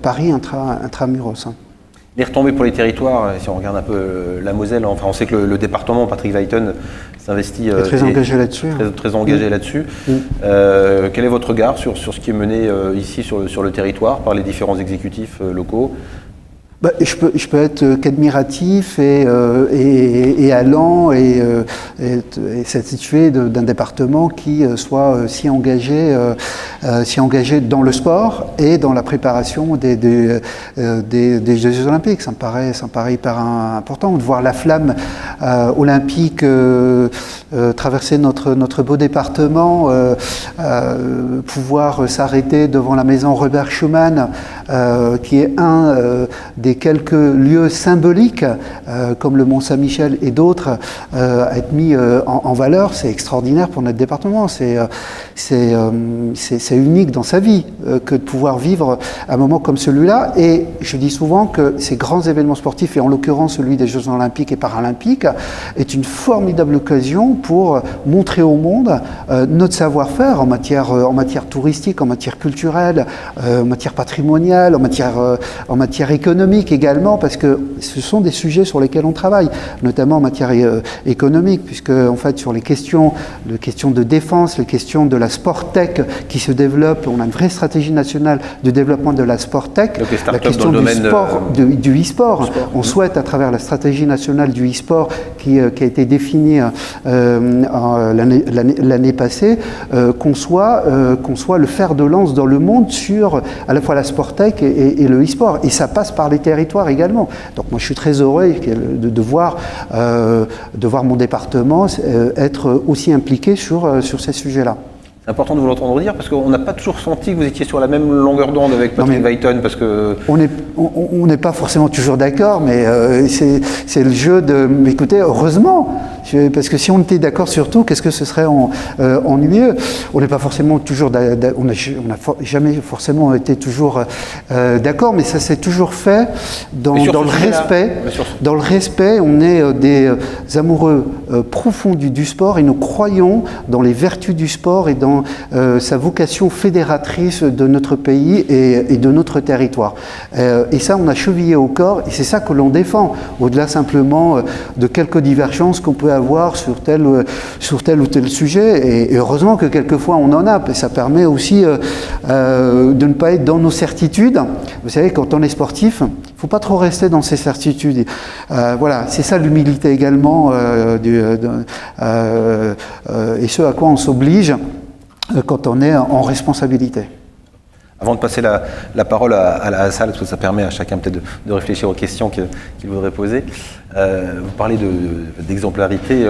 S2: Paris intramuros.
S1: Les retombées pour les territoires, si on regarde un peu la Moselle, enfin on sait que le département, Patrick Weiten, s'investit
S2: très engagé là-dessus.
S1: Très engagé là-dessus. Quel est votre regard sur ce qui est mené ici sur le territoire par les différents exécutifs locaux?
S2: Je peux être qu'admiratif et allant et satisfait d'un département qui soit si engagé dans le sport et dans la préparation des Jeux Olympiques. Ça me paraît hyper important de voir la flamme olympique traverser notre beau département, pouvoir s'arrêter devant la maison Robert Schuman, qui est un des quelques lieux symboliques, comme le Mont-Saint-Michel et d'autres, être mis en valeur. C'est extraordinaire pour notre département. C'est unique dans sa vie que de pouvoir vivre un moment comme celui-là. Et je dis souvent que ces grands événements sportifs, et en l'occurrence celui des Jeux Olympiques et Paralympiques, est une formidable occasion pour montrer au monde notre savoir-faire en matière touristique, en matière culturelle, en matière patrimoniale, en matière économique également, parce que ce sont des sujets sur lesquels on travaille, notamment en matière économique, puisque en fait sur les questions de défense, les questions de la sport-tech qui se développe, on a une vraie stratégie nationale de développement de la sport-tech, la question du sport, du e-sport. On souhaite à travers la stratégie nationale du e-sport qui a été définie l'année passée, qu'on soit le fer de lance dans le monde sur à la fois la sport-tech et le e-sport, et ça passe par les territoires également. Donc moi je suis très heureux de voir mon département être aussi impliqué sur ces sujets-là.
S1: C'est important de vous l'entendre dire, parce qu'on n'a pas toujours senti que vous étiez sur la même longueur d'onde avec Patrick Weiten, parce que...
S2: On n'est pas forcément toujours d'accord, mais c'est le jeu de... Écoutez, heureusement, parce que si on était d'accord sur tout, qu'est-ce que ce serait ennuyeux? On n'est pas forcément toujours... On n'a jamais forcément été toujours d'accord, mais ça s'est toujours fait dans le respect. Dans le respect, on est des amoureux profonds du sport, et nous croyons dans les vertus du sport et dans sa vocation fédératrice de notre pays et de notre territoire. Et ça, on a chevillé au corps, et c'est ça que l'on défend, au-delà simplement de quelques divergences qu'on peut avoir sur tel ou tel sujet. Et heureusement que quelquefois on en a, et ça permet aussi de ne pas être dans nos certitudes. Vous savez, quand on est sportif, il ne faut pas trop rester dans ses certitudes. Voilà, c'est ça l'humilité également, et ce à quoi on s'oblige quand on est en responsabilité.
S1: Avant de passer la parole à la salle, parce que ça permet à chacun peut-être de réfléchir aux questions qu'il voudrait poser, vous parlez d'exemplarité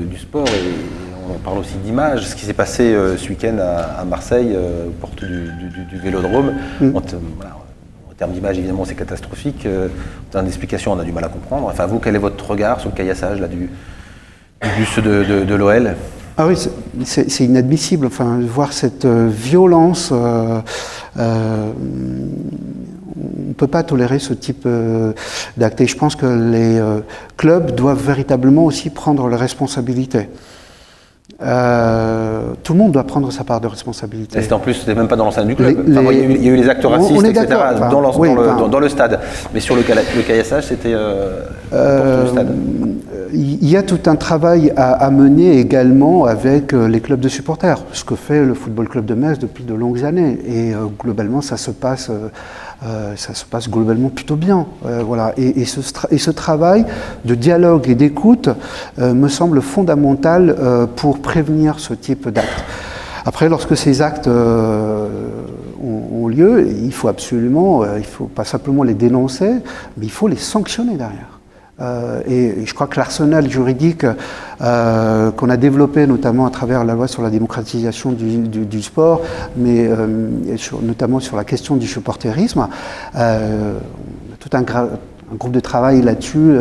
S1: du sport, et on parle aussi d'image. Ce qui s'est passé ce week-end à Marseille, porte du Vélodrome. En termes d'image, évidemment, c'est catastrophique. En termes d'explication, on a du mal à comprendre. Enfin, vous, quel est votre regard sur le caillassage là, du bus de l'OL ?
S2: Ah oui, c'est inadmissible. Enfin, voir cette violence, on ne peut pas tolérer ce type d'acte. Et je pense que les clubs doivent véritablement aussi prendre leurs responsabilités. Tout le monde doit prendre sa part de responsabilité.
S1: En plus, c'était même pas dans l'enceinte du club. Il y a eu les actes racistes, etc. Dans le stade. Mais sur le caillassage, c'était pour le stade.
S2: Il y a tout un travail à mener également avec les clubs de supporters, ce que fait le Football Club de Metz depuis de longues années. Et globalement, ça se passe globalement plutôt bien. Voilà. Et ce travail de dialogue et d'écoute me semble fondamental pour prévenir ce type d'actes. Après, lorsque ces actes ont lieu, il faut pas simplement les dénoncer, mais il faut les sanctionner derrière. Et je crois que l'arsenal juridique qu'on a développé notamment à travers la loi sur la démocratisation du sport, mais notamment sur la question du supporterisme, tout un groupe de travail là-dessus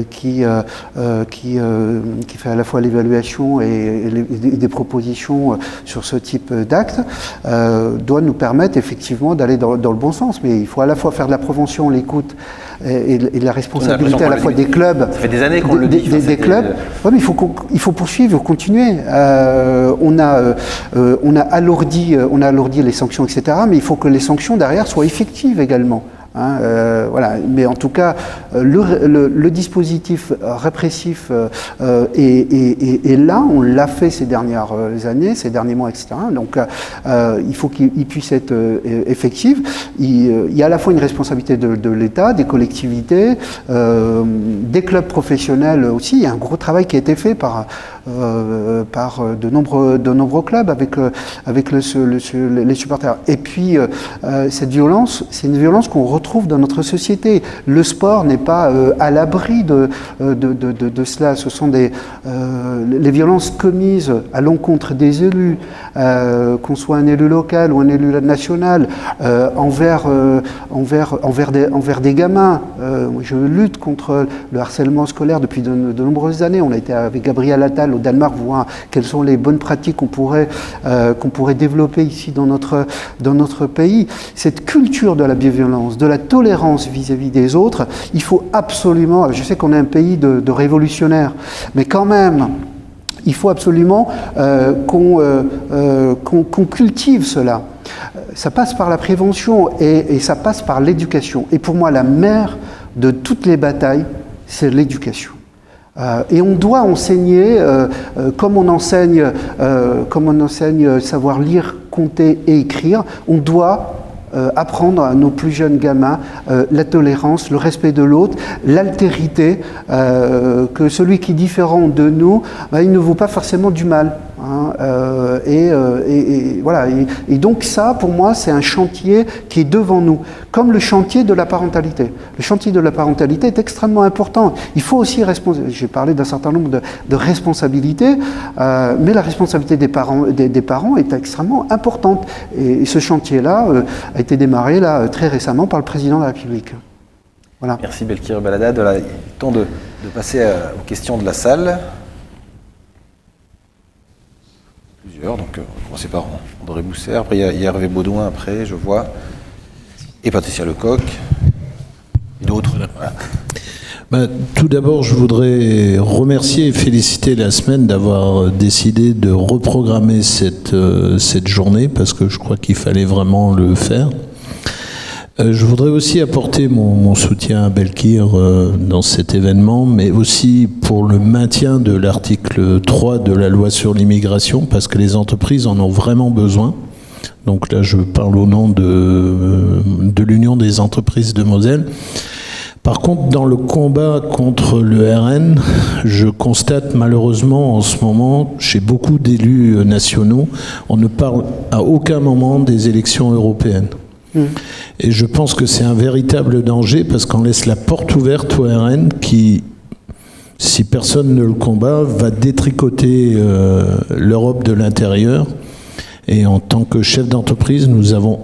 S2: qui fait à la fois l'évaluation et des propositions sur ce type d'actes, doit nous permettre effectivement d'aller dans le bon sens. Mais il faut à la fois faire de la prévention, l'écoute et la responsabilité à la fois des clubs.
S1: Ça fait des années qu'on le dit.
S2: Des clubs. Ouais, mais il faut poursuivre, continuer. On a alourdi les sanctions, etc. Mais il faut que les sanctions derrière soient effectives également. Voilà. Mais en tout cas, le dispositif répressif est là, on l'a fait ces dernières années, ces derniers mois, etc. Donc il faut qu'il puisse être effectif. Il y a à la fois une responsabilité de l'État, des collectivités, des clubs professionnels aussi. Il y a un gros travail qui a été fait par de nombreux clubs avec les supporters. Et puis cette violence, c'est une violence qu'on retrouve dans notre société. Le sport n'est pas à l'abri de cela. Ce sont les violences commises à l'encontre des élus, qu'on soit un élu local ou un élu national, envers des gamins. Je lutte contre le harcèlement scolaire depuis de nombreuses années. On a été avec Gabriel Attal au Danemark voir quelles sont les bonnes pratiques qu'on pourrait développer ici dans notre pays. Cette culture de la bienveillance, de la tolérance vis-à-vis des autres, il faut absolument, je sais qu'on est un pays de révolutionnaires, mais quand même, il faut absolument qu'on cultive cela. Ça passe par la prévention et ça passe par l'éducation. Et pour moi, la mère de toutes les batailles, c'est l'éducation. Et on doit enseigner, comme on enseigne savoir lire, compter et écrire, on doit apprendre à nos plus jeunes gamins la tolérance, le respect de l'autre, l'altérité, que celui qui est différent de nous, il ne vaut pas forcément du mal. Voilà. Et donc ça, pour moi, c'est un chantier qui est devant nous, comme le chantier de la parentalité. Le chantier de la parentalité est extrêmement important. Il faut aussi j'ai parlé d'un certain nombre de responsabilités, mais la responsabilité des parents est extrêmement importante. Et ce chantier-là a été démarré là très récemment par le président de la République. Voilà.
S1: Merci Belkir Baladad. Il est temps de passer aux questions de la salle. Plusieurs, donc on va commencer par André Bousser, après il y a Hervé Baudouin, après je vois, et Patricia Lecoq, et d'autres. Voilà.
S3: Tout d'abord, je voudrais remercier et féliciter la semaine d'avoir décidé de reprogrammer cette journée, parce que je crois qu'il fallait vraiment le faire. Je voudrais aussi apporter mon soutien à Belkir dans cet événement, mais aussi pour le maintien de l'article 3 de la loi sur l'immigration, parce que les entreprises en ont vraiment besoin. Donc là, je parle au nom de l'Union des entreprises de Moselle. Par contre, dans le combat contre le RN, je constate malheureusement en ce moment, chez beaucoup d'élus nationaux, on ne parle à aucun moment des élections européennes. Et je pense que c'est un véritable danger parce qu'on laisse la porte ouverte au RN qui, si personne ne le combat, va détricoter l'Europe de l'intérieur. Et en tant que chef d'entreprise, nous avons,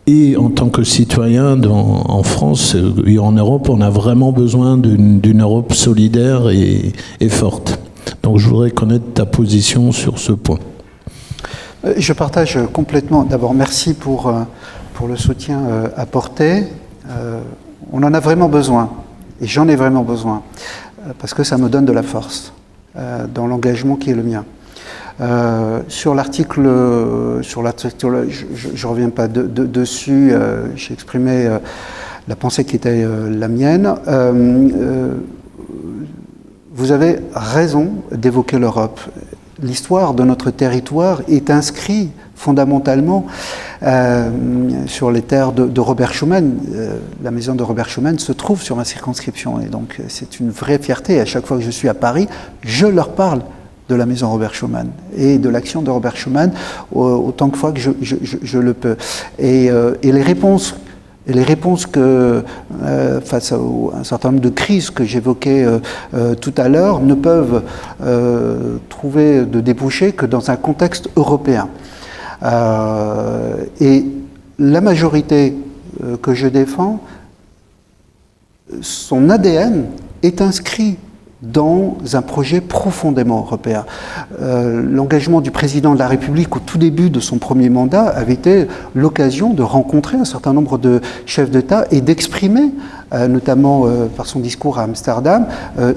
S3: et en tant que citoyen en France et en Europe, on a vraiment besoin d'une Europe solidaire et forte. Donc je voudrais connaître ta position sur ce point.
S2: Je partage complètement. D'abord, merci pour le soutien apporté. On en a vraiment besoin, et j'en ai vraiment besoin, parce que ça me donne de la force dans l'engagement qui est le mien. Sur l'article, je reviens pas dessus, j'ai exprimé la pensée qui était la mienne. Vous avez raison d'évoquer l'Europe. L'histoire de notre territoire est inscrite fondamentalement sur les terres de Robert Schuman. La maison de Robert Schuman se trouve sur ma circonscription, et donc c'est une vraie fierté. À chaque fois que je suis à Paris, je leur parle de la maison Robert Schuman et de l'action de Robert Schuman autant de fois que je le peux. Et les réponses que, face à un certain nombre de crises que j'évoquais tout à l'heure, ne peuvent trouver de débouchés que dans un contexte européen. Et la majorité que je défends, son ADN est inscrit dans un projet profondément européen. L'engagement du président de la République au tout début de son premier mandat avait été l'occasion de rencontrer un certain nombre de chefs d'État et d'exprimer, notamment par son discours à Amsterdam,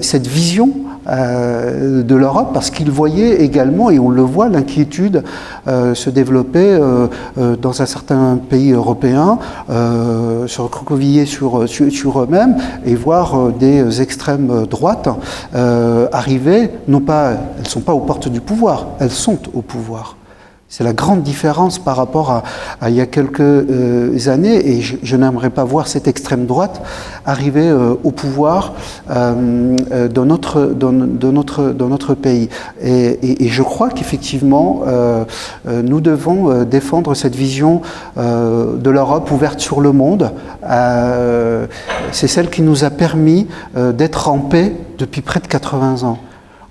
S2: cette vision de l'Europe, parce qu'il voyait également, et on le voit, l'inquiétude se développer dans un certain pays européen, se recroqueviller sur eux-mêmes et voir des extrêmes droites arriver, non pas, elles ne sont pas aux portes du pouvoir, elles sont au pouvoir. C'est la grande différence par rapport à il y a quelques années, et je n'aimerais pas voir cette extrême droite arriver au pouvoir dans notre pays. Et je crois qu'effectivement, nous devons défendre cette vision de l'Europe ouverte sur le monde. C'est celle qui nous a permis d'être en paix depuis près de 80 ans.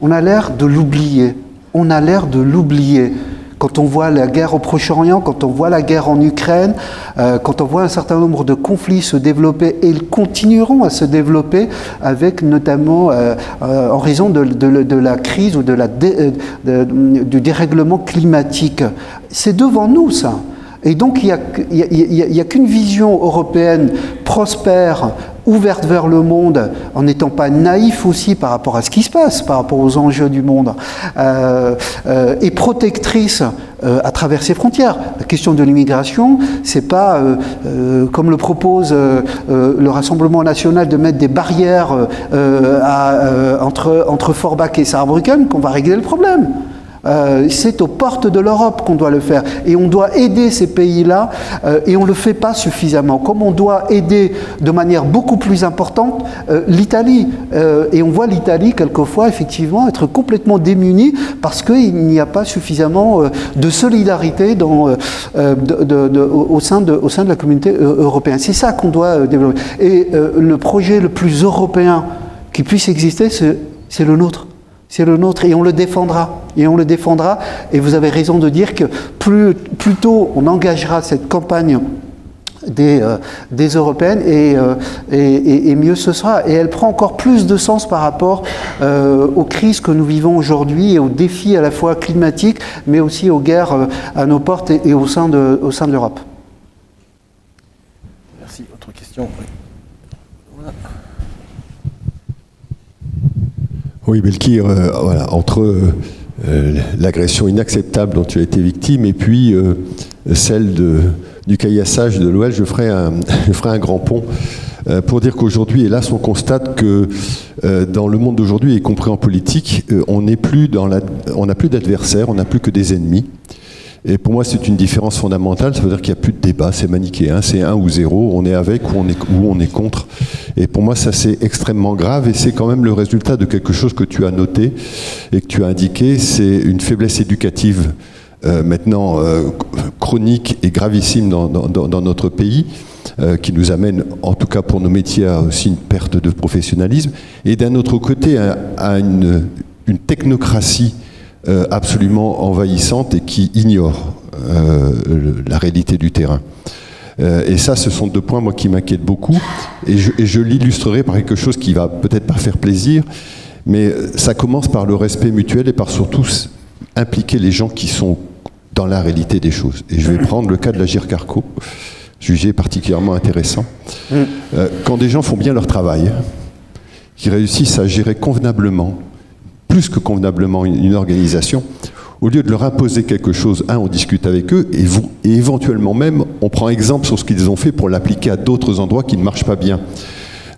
S2: On a l'air de l'oublier. On a l'air de l'oublier. Quand on voit la guerre au Proche-Orient, quand on voit la guerre en Ukraine, quand on voit un certain nombre de conflits se développer, et ils continueront à se développer avec notamment, en raison de la crise ou du dérèglement climatique. C'est devant nous, ça. Et donc, il n'y a qu'une vision européenne prospère, ouverte vers le monde, en n'étant pas naïf aussi par rapport à ce qui se passe, par rapport aux enjeux du monde, et protectrice à travers ses frontières. La question de l'immigration, c'est pas, comme le propose le Rassemblement national, de mettre des barrières entre Forbach et Saarbrücken qu'on va régler le problème. C'est aux portes de l'Europe qu'on doit le faire, et on doit aider ces pays-là, et on ne le fait pas suffisamment, comme on doit aider de manière beaucoup plus importante l'Italie, et on voit l'Italie quelquefois effectivement être complètement démunie parce qu'il n'y a pas suffisamment de solidarité au sein de la communauté européenne. C'est ça qu'on doit développer, et le projet le plus européen qui puisse exister, c'est le nôtre. C'est le nôtre, et on le défendra. Et on le défendra. Et vous avez raison de dire que plus tôt on engagera cette campagne des européennes, et mieux ce sera. Et elle prend encore plus de sens par rapport aux crises que nous vivons aujourd'hui, et aux défis à la fois climatiques, mais aussi aux guerres à nos portes et au sein de l'Europe.
S1: Merci. Autre question? Voilà.
S4: Oui, Belkir, voilà, entre l'agression inacceptable dont tu as été victime et puis celle du caillassage de l'Ouest, je ferai un grand pont pour dire qu'aujourd'hui, hélas, on constate que dans le monde d'aujourd'hui, y compris en politique, on n'a plus d'adversaires, on n'a plus que des ennemis. Et pour moi, c'est une différence fondamentale. Ça veut dire qu'il n'y a plus de débat, c'est manichéen, c'est 1 ou 0, on est avec ou on est contre. Et pour moi, ça, c'est extrêmement grave, et c'est quand même le résultat de quelque chose que tu as noté et que tu as indiqué, c'est une faiblesse éducative maintenant chronique et gravissime dans notre pays. qui nous amène, en tout cas pour nos métiers, à aussi une perte de professionnalisme, et d'un autre côté à une technocratie absolument envahissante et qui ignore la réalité du terrain. Et ça, ce sont deux points, moi, qui m'inquiètent beaucoup, et je l'illustrerai par quelque chose qui va peut-être pas faire plaisir, mais ça commence par le respect mutuel et par surtout impliquer les gens qui sont dans la réalité des choses. Et je vais prendre le cas de l'Agirc Arrco, jugé particulièrement intéressant. Quand des gens font bien leur travail, qui réussissent à gérer convenablement, plus que convenablement, une organisation, au lieu de leur imposer quelque chose, on discute avec eux, et éventuellement même, on prend exemple sur ce qu'ils ont fait pour l'appliquer à d'autres endroits qui ne marchent pas bien.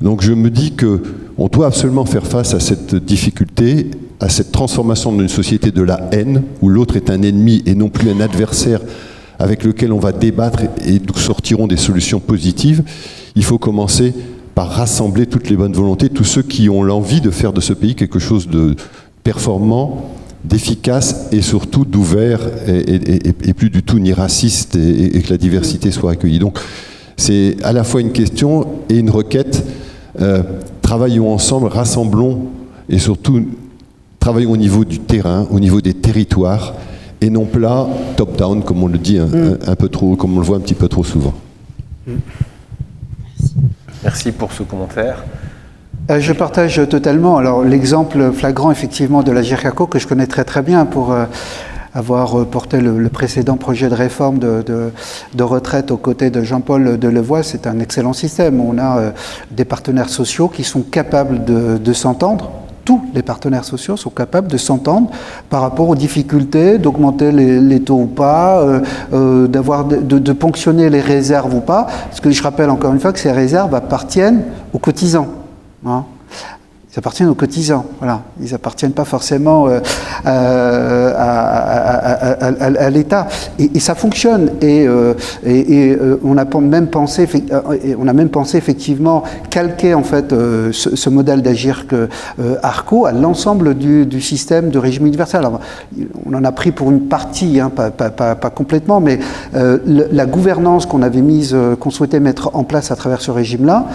S4: Donc je me dis qu'on doit absolument faire face à cette difficulté, à cette transformation d'une société de la haine, où l'autre est un ennemi et non plus un adversaire avec lequel on va débattre et nous sortirons des solutions positives. Il faut commencer par rassembler toutes les bonnes volontés, tous ceux qui ont l'envie de faire de ce pays quelque chose de performant, d'efficace et surtout d'ouvert et plus du tout ni raciste et que la diversité soit accueillie. Donc c'est à la fois une question et une requête. Travaillons ensemble, rassemblons et surtout travaillons au niveau du terrain, au niveau des territoires et non pas top-down comme on le dit un peu trop, comme on le voit un petit peu trop souvent.
S1: Merci pour ce commentaire.
S2: Je partage totalement. Alors l'exemple flagrant effectivement de l'Agirc Arrco que je connais très très bien pour avoir porté le précédent projet de réforme de retraite aux côtés de Jean-Paul Delevoye, c'est un excellent système. On a des partenaires sociaux qui sont capables de s'entendre. Tous les partenaires sociaux sont capables de s'entendre par rapport aux difficultés, d'augmenter les taux ou pas, de ponctionner les réserves ou pas. Parce que je rappelle encore une fois que ces réserves appartiennent aux cotisants. Hein. Ils appartiennent aux cotisants, voilà. Ils n'appartiennent pas forcément à l'État. Et ça fonctionne. Et on a même pensé effectivement calquer en fait ce modèle d'Agirc Arrco à l'ensemble du système de régime universel. Alors, on en a pris pour une partie, hein, pas complètement, mais la gouvernance qu'on souhaitait mettre en place à travers ce régime-là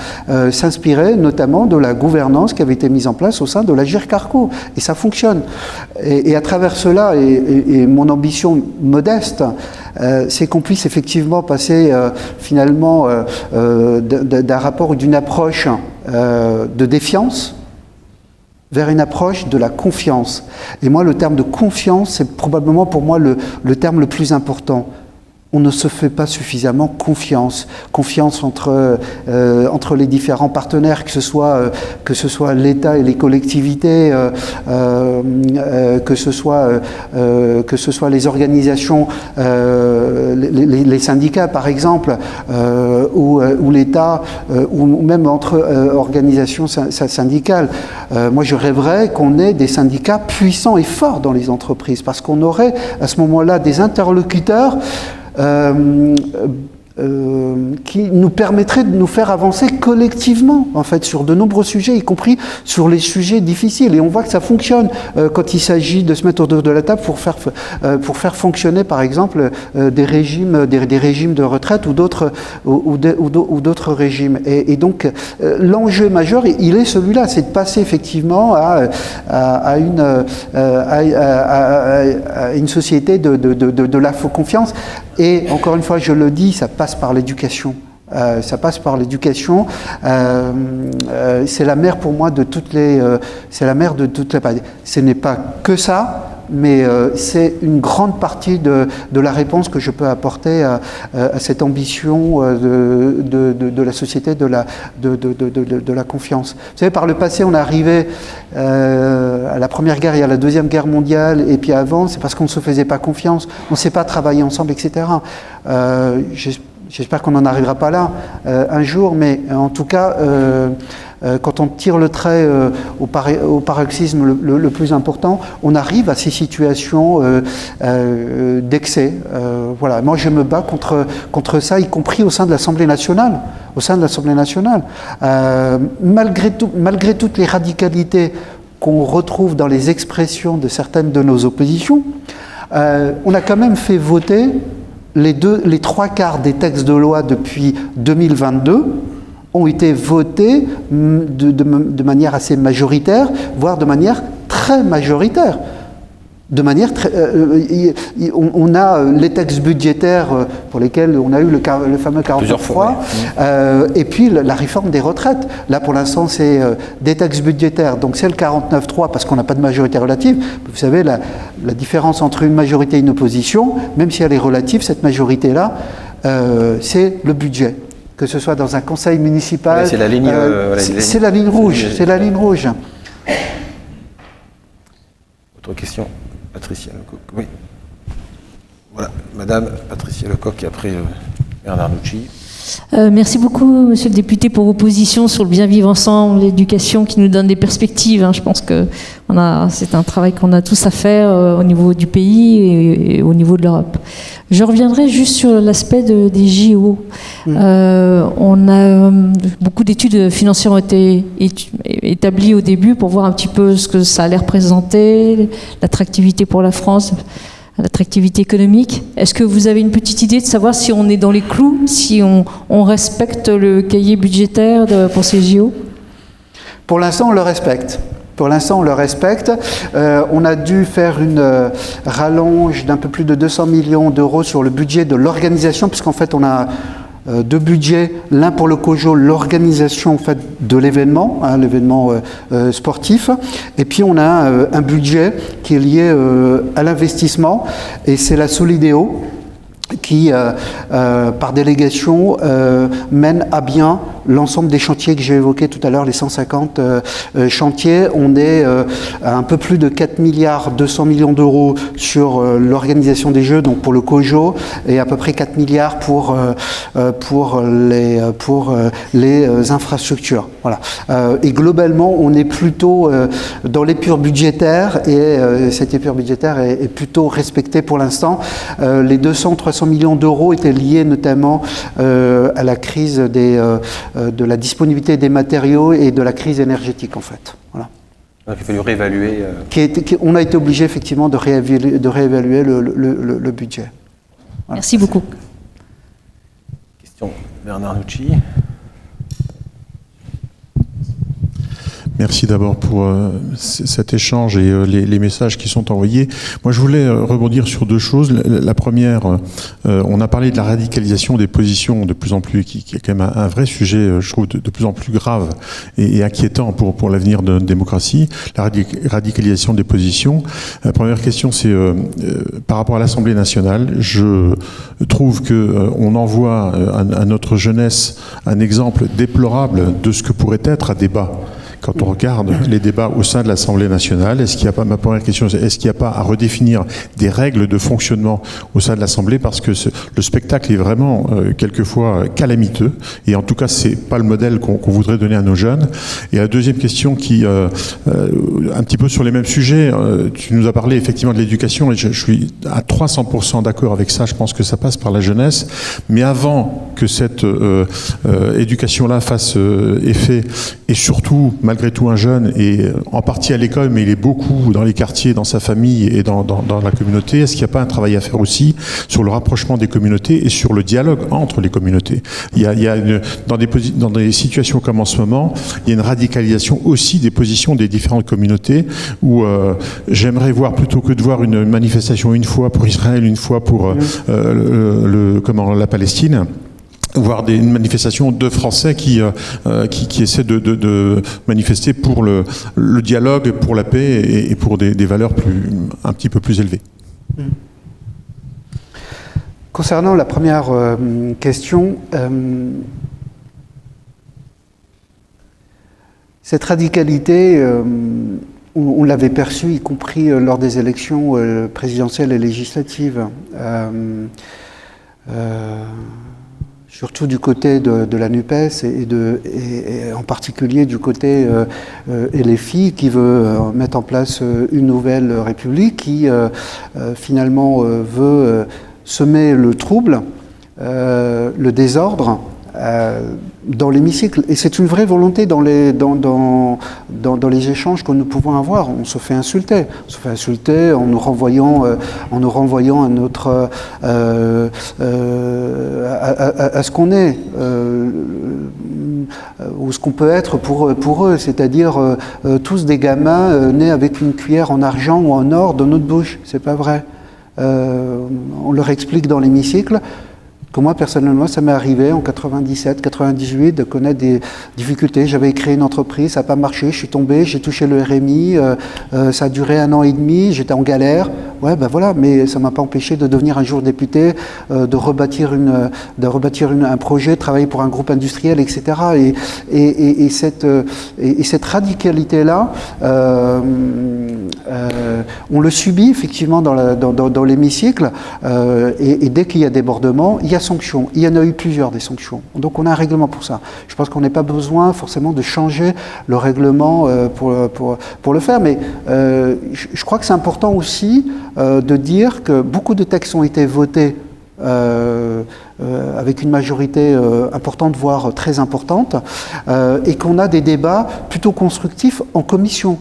S2: s'inspirait notamment de la gouvernance qui avait été mise en place au sein de l'Agirc Arrco. Et ça fonctionne. Et à travers cela, et mon ambition modeste, c'est qu'on puisse effectivement passer finalement d'un rapport ou d'une approche de défiance vers une approche de la confiance. Et moi, le terme de confiance, c'est probablement pour moi le terme le plus important. On ne se fait pas suffisamment confiance. Confiance entre les différents partenaires, que ce soit l'État et les collectivités, que ce soit les organisations, les syndicats par exemple, ou l'État, ou même entre organisations syndicales. Moi, je rêverais qu'on ait des syndicats puissants et forts dans les entreprises, parce qu'on aurait à ce moment-là des interlocuteurs qui nous permettrait de nous faire avancer collectivement, en fait, sur de nombreux sujets, y compris sur les sujets difficiles. Et on voit que ça fonctionne quand il s'agit de se mettre autour de la table pour faire fonctionner, par exemple, des régimes de retraite ou d'autres régimes. Et donc, l'enjeu majeur, il est celui-là, c'est de passer effectivement à une société de la confiance. Et encore une fois, je le dis, ça passe par l'éducation. C'est la mère pour moi de toutes les. Ce n'est pas que ça, mais c'est une grande partie de la réponse que je peux apporter à cette ambition de la société de la confiance. Vous savez, par le passé, on est arrivé à la Première Guerre et à la Deuxième Guerre mondiale, et puis avant, c'est parce qu'on ne se faisait pas confiance, on ne sait pas travailler ensemble, etc. J'espère qu'on n'en arrivera pas là un jour, mais en tout cas, quand on tire le trait au paroxysme le plus important, on arrive à ces situations d'excès. Voilà. Moi, je me bats contre ça, y compris au sein de l'Assemblée nationale. Malgré toutes les radicalités qu'on retrouve dans les expressions de certaines de nos oppositions, on a quand même fait voter les trois quarts des textes de loi depuis 2022 ont été votés de manière assez majoritaire, voire de manière très majoritaire. On a les textes budgétaires pour lesquels on a eu le fameux 49.3, et puis la réforme des retraites. Là, pour l'instant, c'est des textes budgétaires. Donc, c'est le 49.3 parce qu'on n'a pas de majorité relative. Vous savez, la différence entre une majorité et une opposition, même si elle est relative, cette majorité-là, c'est le budget. Que ce soit dans un conseil municipal.
S1: C'est la ligne,
S2: c'est la ligne rouge. C'est la ligne rouge.
S1: Autre question, Patricia Lecoq. Oui. Voilà, Madame Patricia Lecoq et après Bernard Nucci.
S5: Merci beaucoup, Monsieur le député, pour vos positions sur le bien vivre ensemble, l'éducation qui nous donne des perspectives. Je pense que c'est un travail qu'on a tous à faire au niveau du pays et au niveau de l'Europe. Je reviendrai juste sur l'aspect des JO. On a beaucoup d'études financières ont été établies au début pour voir un petit peu ce que ça allait représenter, l'attractivité pour la France, l'attractivité économique. Est-ce que vous avez une petite idée de savoir si on est dans les clous, si on respecte le cahier budgétaire pour ces JO?
S2: Pour l'instant, on le respecte. On a dû faire une rallonge d'un peu plus de 200 millions d'euros sur le budget de l'organisation, puisqu'en fait, on a deux budgets, l'un pour le COJO, l'organisation en fait, de l'événement, l'événement sportif, et puis on a un budget qui est lié à l'investissement, et c'est la Solideo qui, par délégation, mène à bien l'ensemble des chantiers que j'ai évoqués tout à l'heure, les 150 chantiers. On est à un peu plus de 4 milliards 200 millions d'euros sur l'organisation des Jeux, donc pour le COJO, et à peu près 4 milliards pour les infrastructures. Voilà. Et globalement, on est plutôt dans l'épure budgétaire, et cette épure budgétaire est plutôt respectée pour l'instant. Les 200-300 millions d'euros étaient liés notamment à la crise de la disponibilité des matériaux et de la crise énergétique, en fait. Voilà.
S1: Donc il a fallu réévaluer.
S2: On a été obligé, effectivement, de réévaluer le budget.
S5: Voilà. Merci beaucoup.
S1: Question, Bernard Nucci.
S6: Merci d'abord pour cet échange et les messages qui sont envoyés. Moi, je voulais rebondir sur deux choses. La première, on a parlé de la radicalisation des positions de plus en plus, qui est quand même un vrai sujet, je trouve, de plus en plus grave et inquiétant pour l'avenir de notre démocratie. La radicalisation des positions. La première question, c'est par rapport à l'Assemblée nationale. Je trouve qu'on envoie à notre jeunesse un exemple déplorable de ce que pourrait être un débat. Quand on regarde les débats au sein de l'Assemblée nationale, est-ce qu'il n'y a pas, ma première question, est-ce qu'il n'y a pas à redéfinir des règles de fonctionnement au sein de l'Assemblée, parce que le spectacle est vraiment quelquefois calamiteux, et en tout cas c'est pas le modèle qu'on voudrait donner à nos jeunes. Et la deuxième question qui, un petit peu sur les mêmes sujets, tu nous as parlé effectivement de l'éducation, et je suis à 300% d'accord avec ça, je pense que ça passe par la jeunesse, mais avant que cette éducation-là fasse effet, et surtout, malgré tout un jeune, et en partie à l'école, mais il est beaucoup dans les quartiers, dans sa famille et dans la communauté. Est-ce qu'il n'y a pas un travail à faire aussi sur le rapprochement des communautés et sur le dialogue entre les communautés? Il y a dans des situations comme en ce moment, il y a une radicalisation aussi des positions des différentes communautés, où j'aimerais voir, plutôt que de voir une manifestation une fois pour Israël, une fois pour la Palestine, voir une manifestation de Français qui essaient de manifester pour le dialogue, pour la paix et pour des valeurs un petit peu plus élevées.
S2: Concernant la première question, cette radicalité, on l'avait perçue, y compris lors des élections présidentielles et législatives. Surtout du côté de la NUPES et en particulier du côté LFI, qui veut mettre en place une nouvelle république, qui finalement veut semer le trouble, le désordre, dans l'hémicycle. Et c'est une vraie volonté dans les échanges que nous pouvons avoir. On se fait insulter. On se fait insulter en nous renvoyant à notre à ce qu'on est ou ce qu'on peut être pour eux. C'est-à-dire tous des gamins nés avec une cuillère en argent ou en or dans notre bouche. C'est pas vrai. On leur explique dans l'hémicycle que moi, personnellement, ça m'est arrivé en 97, 98 de connaître des difficultés. J'avais créé une entreprise, ça n'a pas marché, je suis tombé, j'ai touché le RMI, ça a duré 1 an et demi, j'étais en galère. Ouais, ben voilà, mais ça ne m'a pas empêché de devenir un jour député, de rebâtir un projet, de travailler pour un groupe industriel, etc. Et cette radicalité-là, on le subit effectivement dans l'hémicycle, et dès qu'il y a débordement, il y a sanctions. Il y en a eu plusieurs des sanctions. Donc on a un règlement pour ça. Je pense qu'on n'a pas besoin forcément de changer le règlement pour le faire, mais je crois que c'est important aussi de dire que beaucoup de textes ont été votés avec une majorité importante, voire très importante, et qu'on a des débats plutôt constructifs en commission.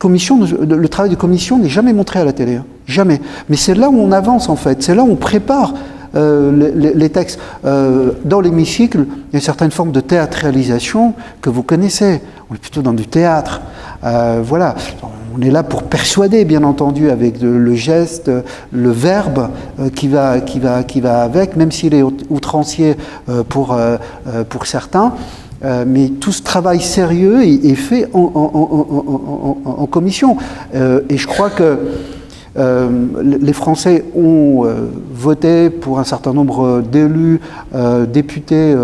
S2: Le travail de commission n'est jamais montré à la télé, hein, jamais. Mais c'est là où on avance en fait, c'est là où on prépare les textes. Dans l'hémicycle, il y a une certaine forme de théâtralisation que vous connaissez. On est plutôt dans du théâtre. Voilà. On est là pour persuader, bien entendu, avec le geste, le verbe qui va avec, même s'il est outrancier pour certains. Mais tout ce travail sérieux est fait en commission. Et je crois que les Français ont voté pour un certain nombre d'élus députés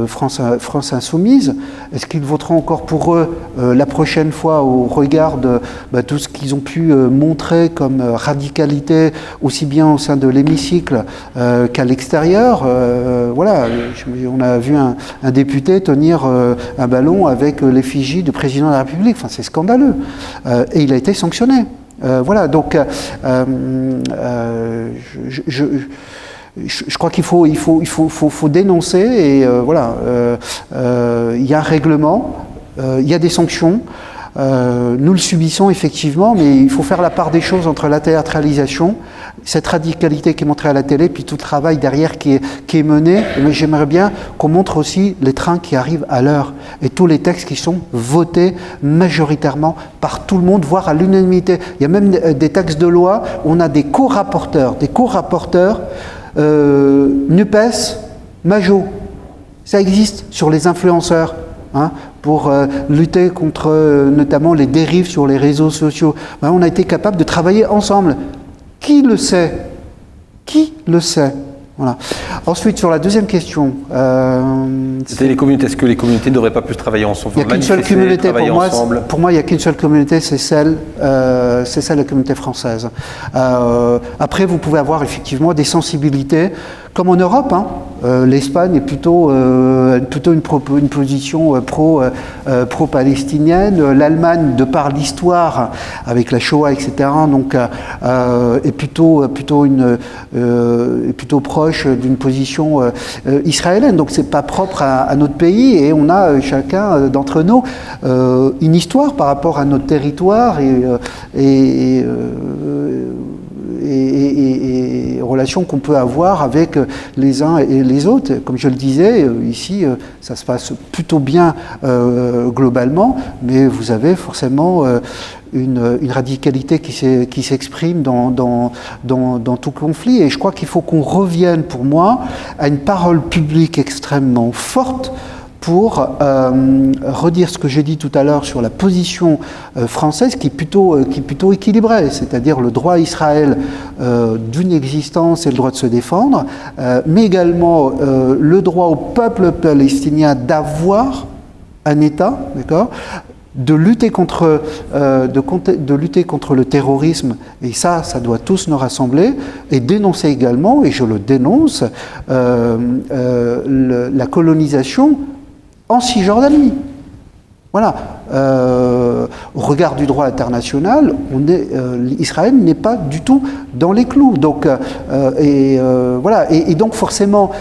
S2: France Insoumise. Est-ce qu'ils voteront encore pour eux la prochaine fois au regard de tout ce qu'ils ont pu montrer comme radicalité, aussi bien au sein de l'hémicycle qu'à l'extérieur? Voilà, on a vu un député tenir un ballon avec l'effigie du président de la République. Enfin, c'est scandaleux. Et il a été sanctionné. Voilà, donc je crois qu'il faut dénoncer, et voilà, il y a un règlement, il y a des sanctions, nous le subissons effectivement, mais il faut faire la part des choses entre la théâtralisation, cette radicalité qui est montrée à la télé, puis tout le travail derrière qui est mené. Mais j'aimerais bien qu'on montre aussi les trains qui arrivent à l'heure et tous les textes qui sont votés majoritairement par tout le monde, voire à l'unanimité. Il y a même des textes de loi où on a des co-rapporteurs, NUPES, Majo. Ça existe sur les influenceurs, hein, pour lutter contre notamment les dérives sur les réseaux sociaux. Ben, on a été capable de travailler ensemble. Qui le sait? Qui le sait? Voilà. Ensuite, sur la deuxième question...
S1: C'était les communautés. Est-ce que les communautés ne devraient pas plus travailler ensemble?
S2: Il n'y a qu'une seule communauté pour moi, il n'y a qu'une seule communauté, c'est celle de la communauté française. Après, vous pouvez avoir effectivement des sensibilités, comme en Europe, hein. L'Espagne est plutôt une position pro-palestinienne. L'Allemagne, de par l'histoire, avec la Shoah, etc., donc, est plutôt proche d'une position israélienne. Donc c'est pas propre à notre pays, et on a chacun d'entre nous une histoire par rapport à notre territoire et relations qu'on peut avoir avec les uns et les autres. Comme je le disais, ici, ça se passe plutôt bien globalement, mais vous avez forcément une radicalité qui s'exprime dans tout conflit. Et je crois qu'il faut qu'on revienne, pour moi, à une parole publique extrêmement forte pour redire ce que j'ai dit tout à l'heure sur la position française qui est plutôt équilibrée, c'est-à-dire le droit à Israël d'une existence et le droit de se défendre, mais également le droit au peuple palestinien d'avoir un État, d'accord, de lutter contre le terrorisme, et ça doit tous nous rassembler, et dénoncer également, et je le dénonce, la colonisation en Cisjordanie. Voilà. Au regard du droit international, Israël n'est pas du tout dans les clous. Donc, voilà. Et donc forcément,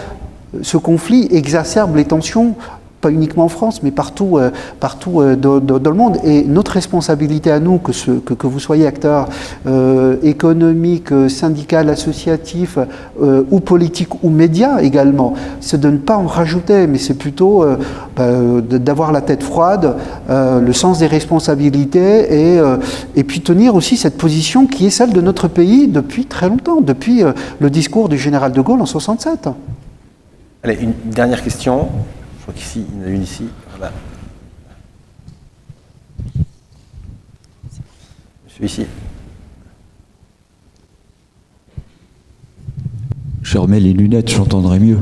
S2: ce conflit exacerbe les tensions, pas uniquement en France, mais partout dans le monde. Et notre responsabilité à nous, que vous soyez acteur économique, syndical, associatif, ou politique, ou média également, c'est de ne pas en rajouter, mais c'est plutôt d'avoir la tête froide, le sens des responsabilités, et puis tenir aussi cette position qui est celle de notre pays depuis très longtemps, depuis le discours du général de Gaulle en 67.
S1: Allez, une dernière question. Je crois qu'ici, il y en a une ici. Voilà. Monsieur ici.
S7: Je remets les lunettes, j'entendrai mieux.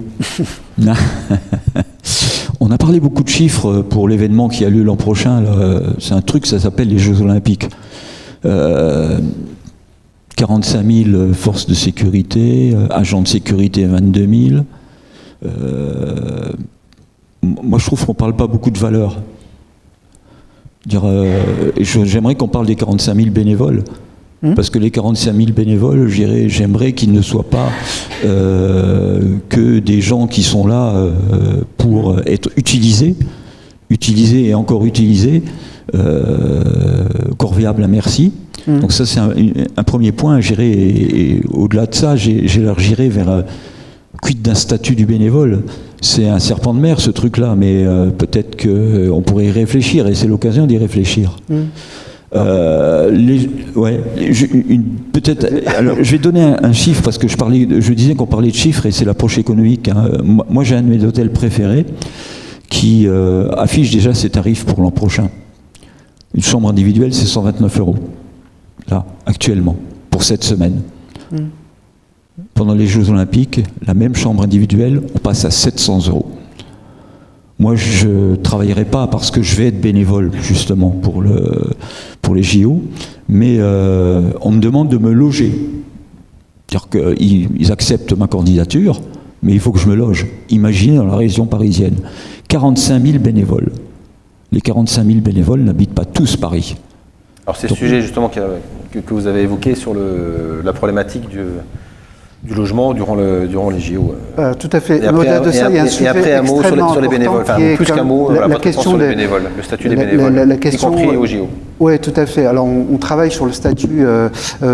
S7: On a parlé beaucoup de chiffres pour l'événement qui a lieu l'an prochain. C'est un truc, ça s'appelle les Jeux Olympiques. 45 000 forces de sécurité, agents de sécurité 22 000. Moi, je trouve qu'on ne parle pas beaucoup de valeur. J'aimerais qu'on parle des 45 000 bénévoles. Parce que les 45 000 bénévoles, j'aimerais qu'ils ne soient pas que des gens qui sont là pour être utilisés et encore utilisés, corvéables à merci. Donc ça, c'est un premier point. Et au-delà de ça, j'élargirais vers quid d'un statut du bénévole. C'est un serpent de mer, ce truc-là, mais peut-être qu'on pourrait y réfléchir, et c'est l'occasion d'y réfléchir. Peut-être. Alors, je vais donner un chiffre parce que je disais qu'on parlait de chiffres et c'est l'approche économique. Hein. Moi, j'ai un de mes hôtels préférés qui affiche déjà ses tarifs pour l'an prochain. Une chambre individuelle, c'est 129 €. Là, actuellement, pour cette semaine. Pendant les Jeux Olympiques, la même chambre individuelle, on passe à 700 €. Moi, je ne travaillerai pas parce que je vais être bénévole, justement, pour les JO, mais on me demande de me loger. C'est-à-dire qu'ils acceptent ma candidature, mais il faut que je me loge. Imaginez dans la région parisienne, 45 000 bénévoles. Les 45 000 bénévoles n'habitent pas tous Paris.
S1: Alors c'est le sujet, justement, que vous avez évoqué sur la problématique du logement durant les JO.
S2: Tout à fait.
S1: Et après, un mot sur les bénévoles, enfin plus qu'un mot, la question sur les bénévoles, le statut des bénévoles, y compris aux JO.
S2: Oui, tout à fait. Alors on travaille sur le statut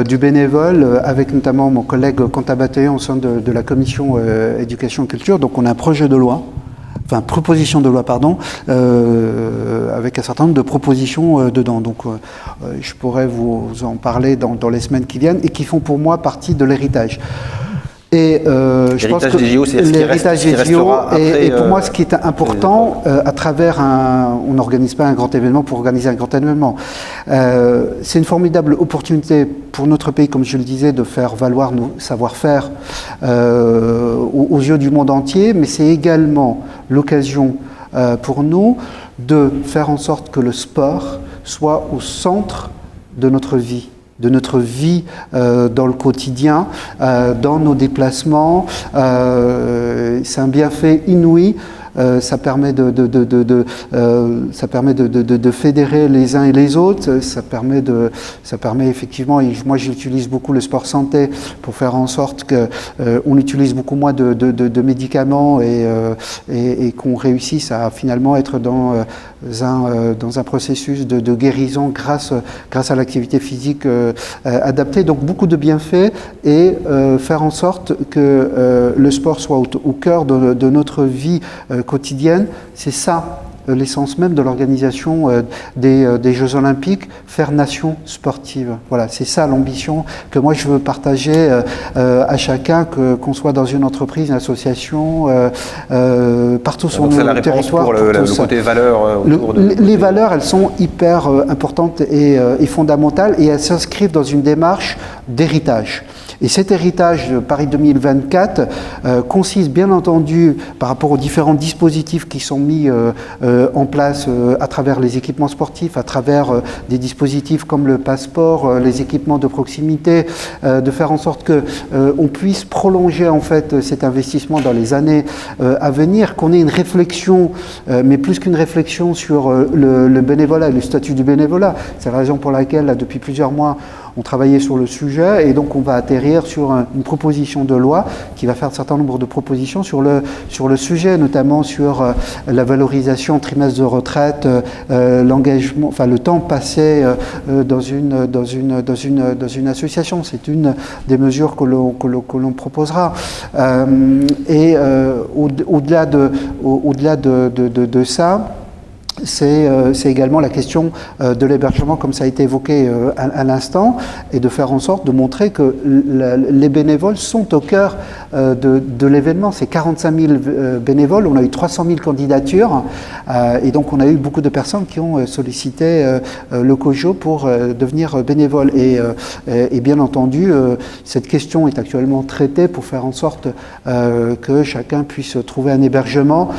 S2: du bénévole avec notamment mon collègue Quentin Bataillon au sein de la commission éducation et culture. Donc on a un projet de loi. Enfin, proposition de loi, pardon, avec un certain nombre de propositions dedans. Donc, je pourrais vous en parler dans les semaines qui viennent et qui font pour moi partie de l'héritage. Et je pense que l'héritage des JO et pour moi ce qui est important à travers on n'organise pas un grand événement pour organiser un grand événement. C'est une formidable opportunité pour notre pays, comme je le disais, de faire valoir nos savoir-faire aux yeux du monde entier, mais c'est également l'occasion pour nous de faire en sorte que le sport soit au centre de notre vie. Dans le quotidien, dans nos déplacements. C'est un bienfait inouï. Ça permet de fédérer les uns et les autres. Ça permet effectivement, et moi j'utilise beaucoup le sport santé pour faire en sorte qu'on utilise beaucoup moins de médicaments et qu'on réussisse à finalement être dans un processus de guérison grâce à l'activité physique adaptée. Donc beaucoup de bienfaits et faire en sorte que le sport soit au cœur de notre vie quotidienne, c'est ça l'essence même de l'organisation des Jeux Olympiques, faire nation sportive. Voilà, c'est ça l'ambition que moi je veux partager à chacun, qu'on soit dans une entreprise, une association, partout sur le territoire.
S1: Pour le côté valeurs autour
S2: les valeurs, elles sont hyper importantes et fondamentales et elles s'inscrivent dans une démarche d'héritage. Et cet héritage de Paris 2024 consiste bien entendu par rapport aux différents dispositifs qui sont mis en place à travers les équipements sportifs, à travers des dispositifs comme le passeport, les équipements de proximité, de faire en sorte qu'on puisse prolonger en fait cet investissement dans les années à venir, qu'on ait une réflexion, mais plus qu'une réflexion sur le bénévolat, le statut du bénévolat. C'est la raison pour laquelle, là, depuis plusieurs mois, ont travaillé sur le sujet et donc on va atterrir sur une proposition de loi qui va faire un certain nombre de propositions sur le sujet, notamment sur la valorisation trimestre de retraite, l'engagement, enfin le temps passé dans une association. C'est une des mesures que l'on proposera. Au-delà de ça, c'est également la question de l'hébergement, comme ça a été évoqué à l'instant, et de faire en sorte de montrer que les bénévoles sont au cœur de l'événement. C'est 45 000 bénévoles, on a eu 300 000 candidatures, et donc on a eu beaucoup de personnes qui ont sollicité le COJO pour devenir bénévoles. Et bien entendu, cette question est actuellement traitée pour faire en sorte que chacun puisse trouver un hébergement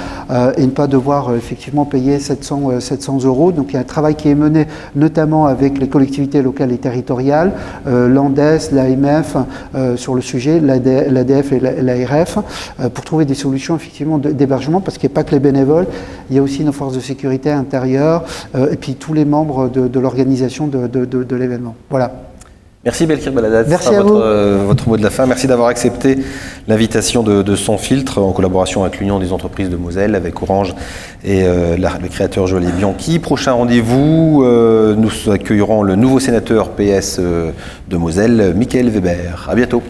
S2: et ne pas devoir effectivement payer 700 €. Donc il y a un travail qui est mené notamment avec les collectivités locales et territoriales, l'ANDES, l'AMF sur le sujet, l'ADF et l'ARF, pour trouver des solutions effectivement d'hébergement, parce qu'il n'y a pas que les bénévoles, il y a aussi nos forces de sécurité intérieure et puis tous les membres de l'organisation de l'événement. Voilà.
S1: Merci Belkir Baladat.
S2: Merci à
S1: votre mot de la fin. Merci d'avoir accepté l'invitation de Sans Filtre en collaboration avec l'Union des entreprises de Moselle, avec Orange et le créateur Joël Bianchi. Prochain rendez-vous, nous accueillerons le nouveau sénateur PS de Moselle, Michael Weber. À bientôt.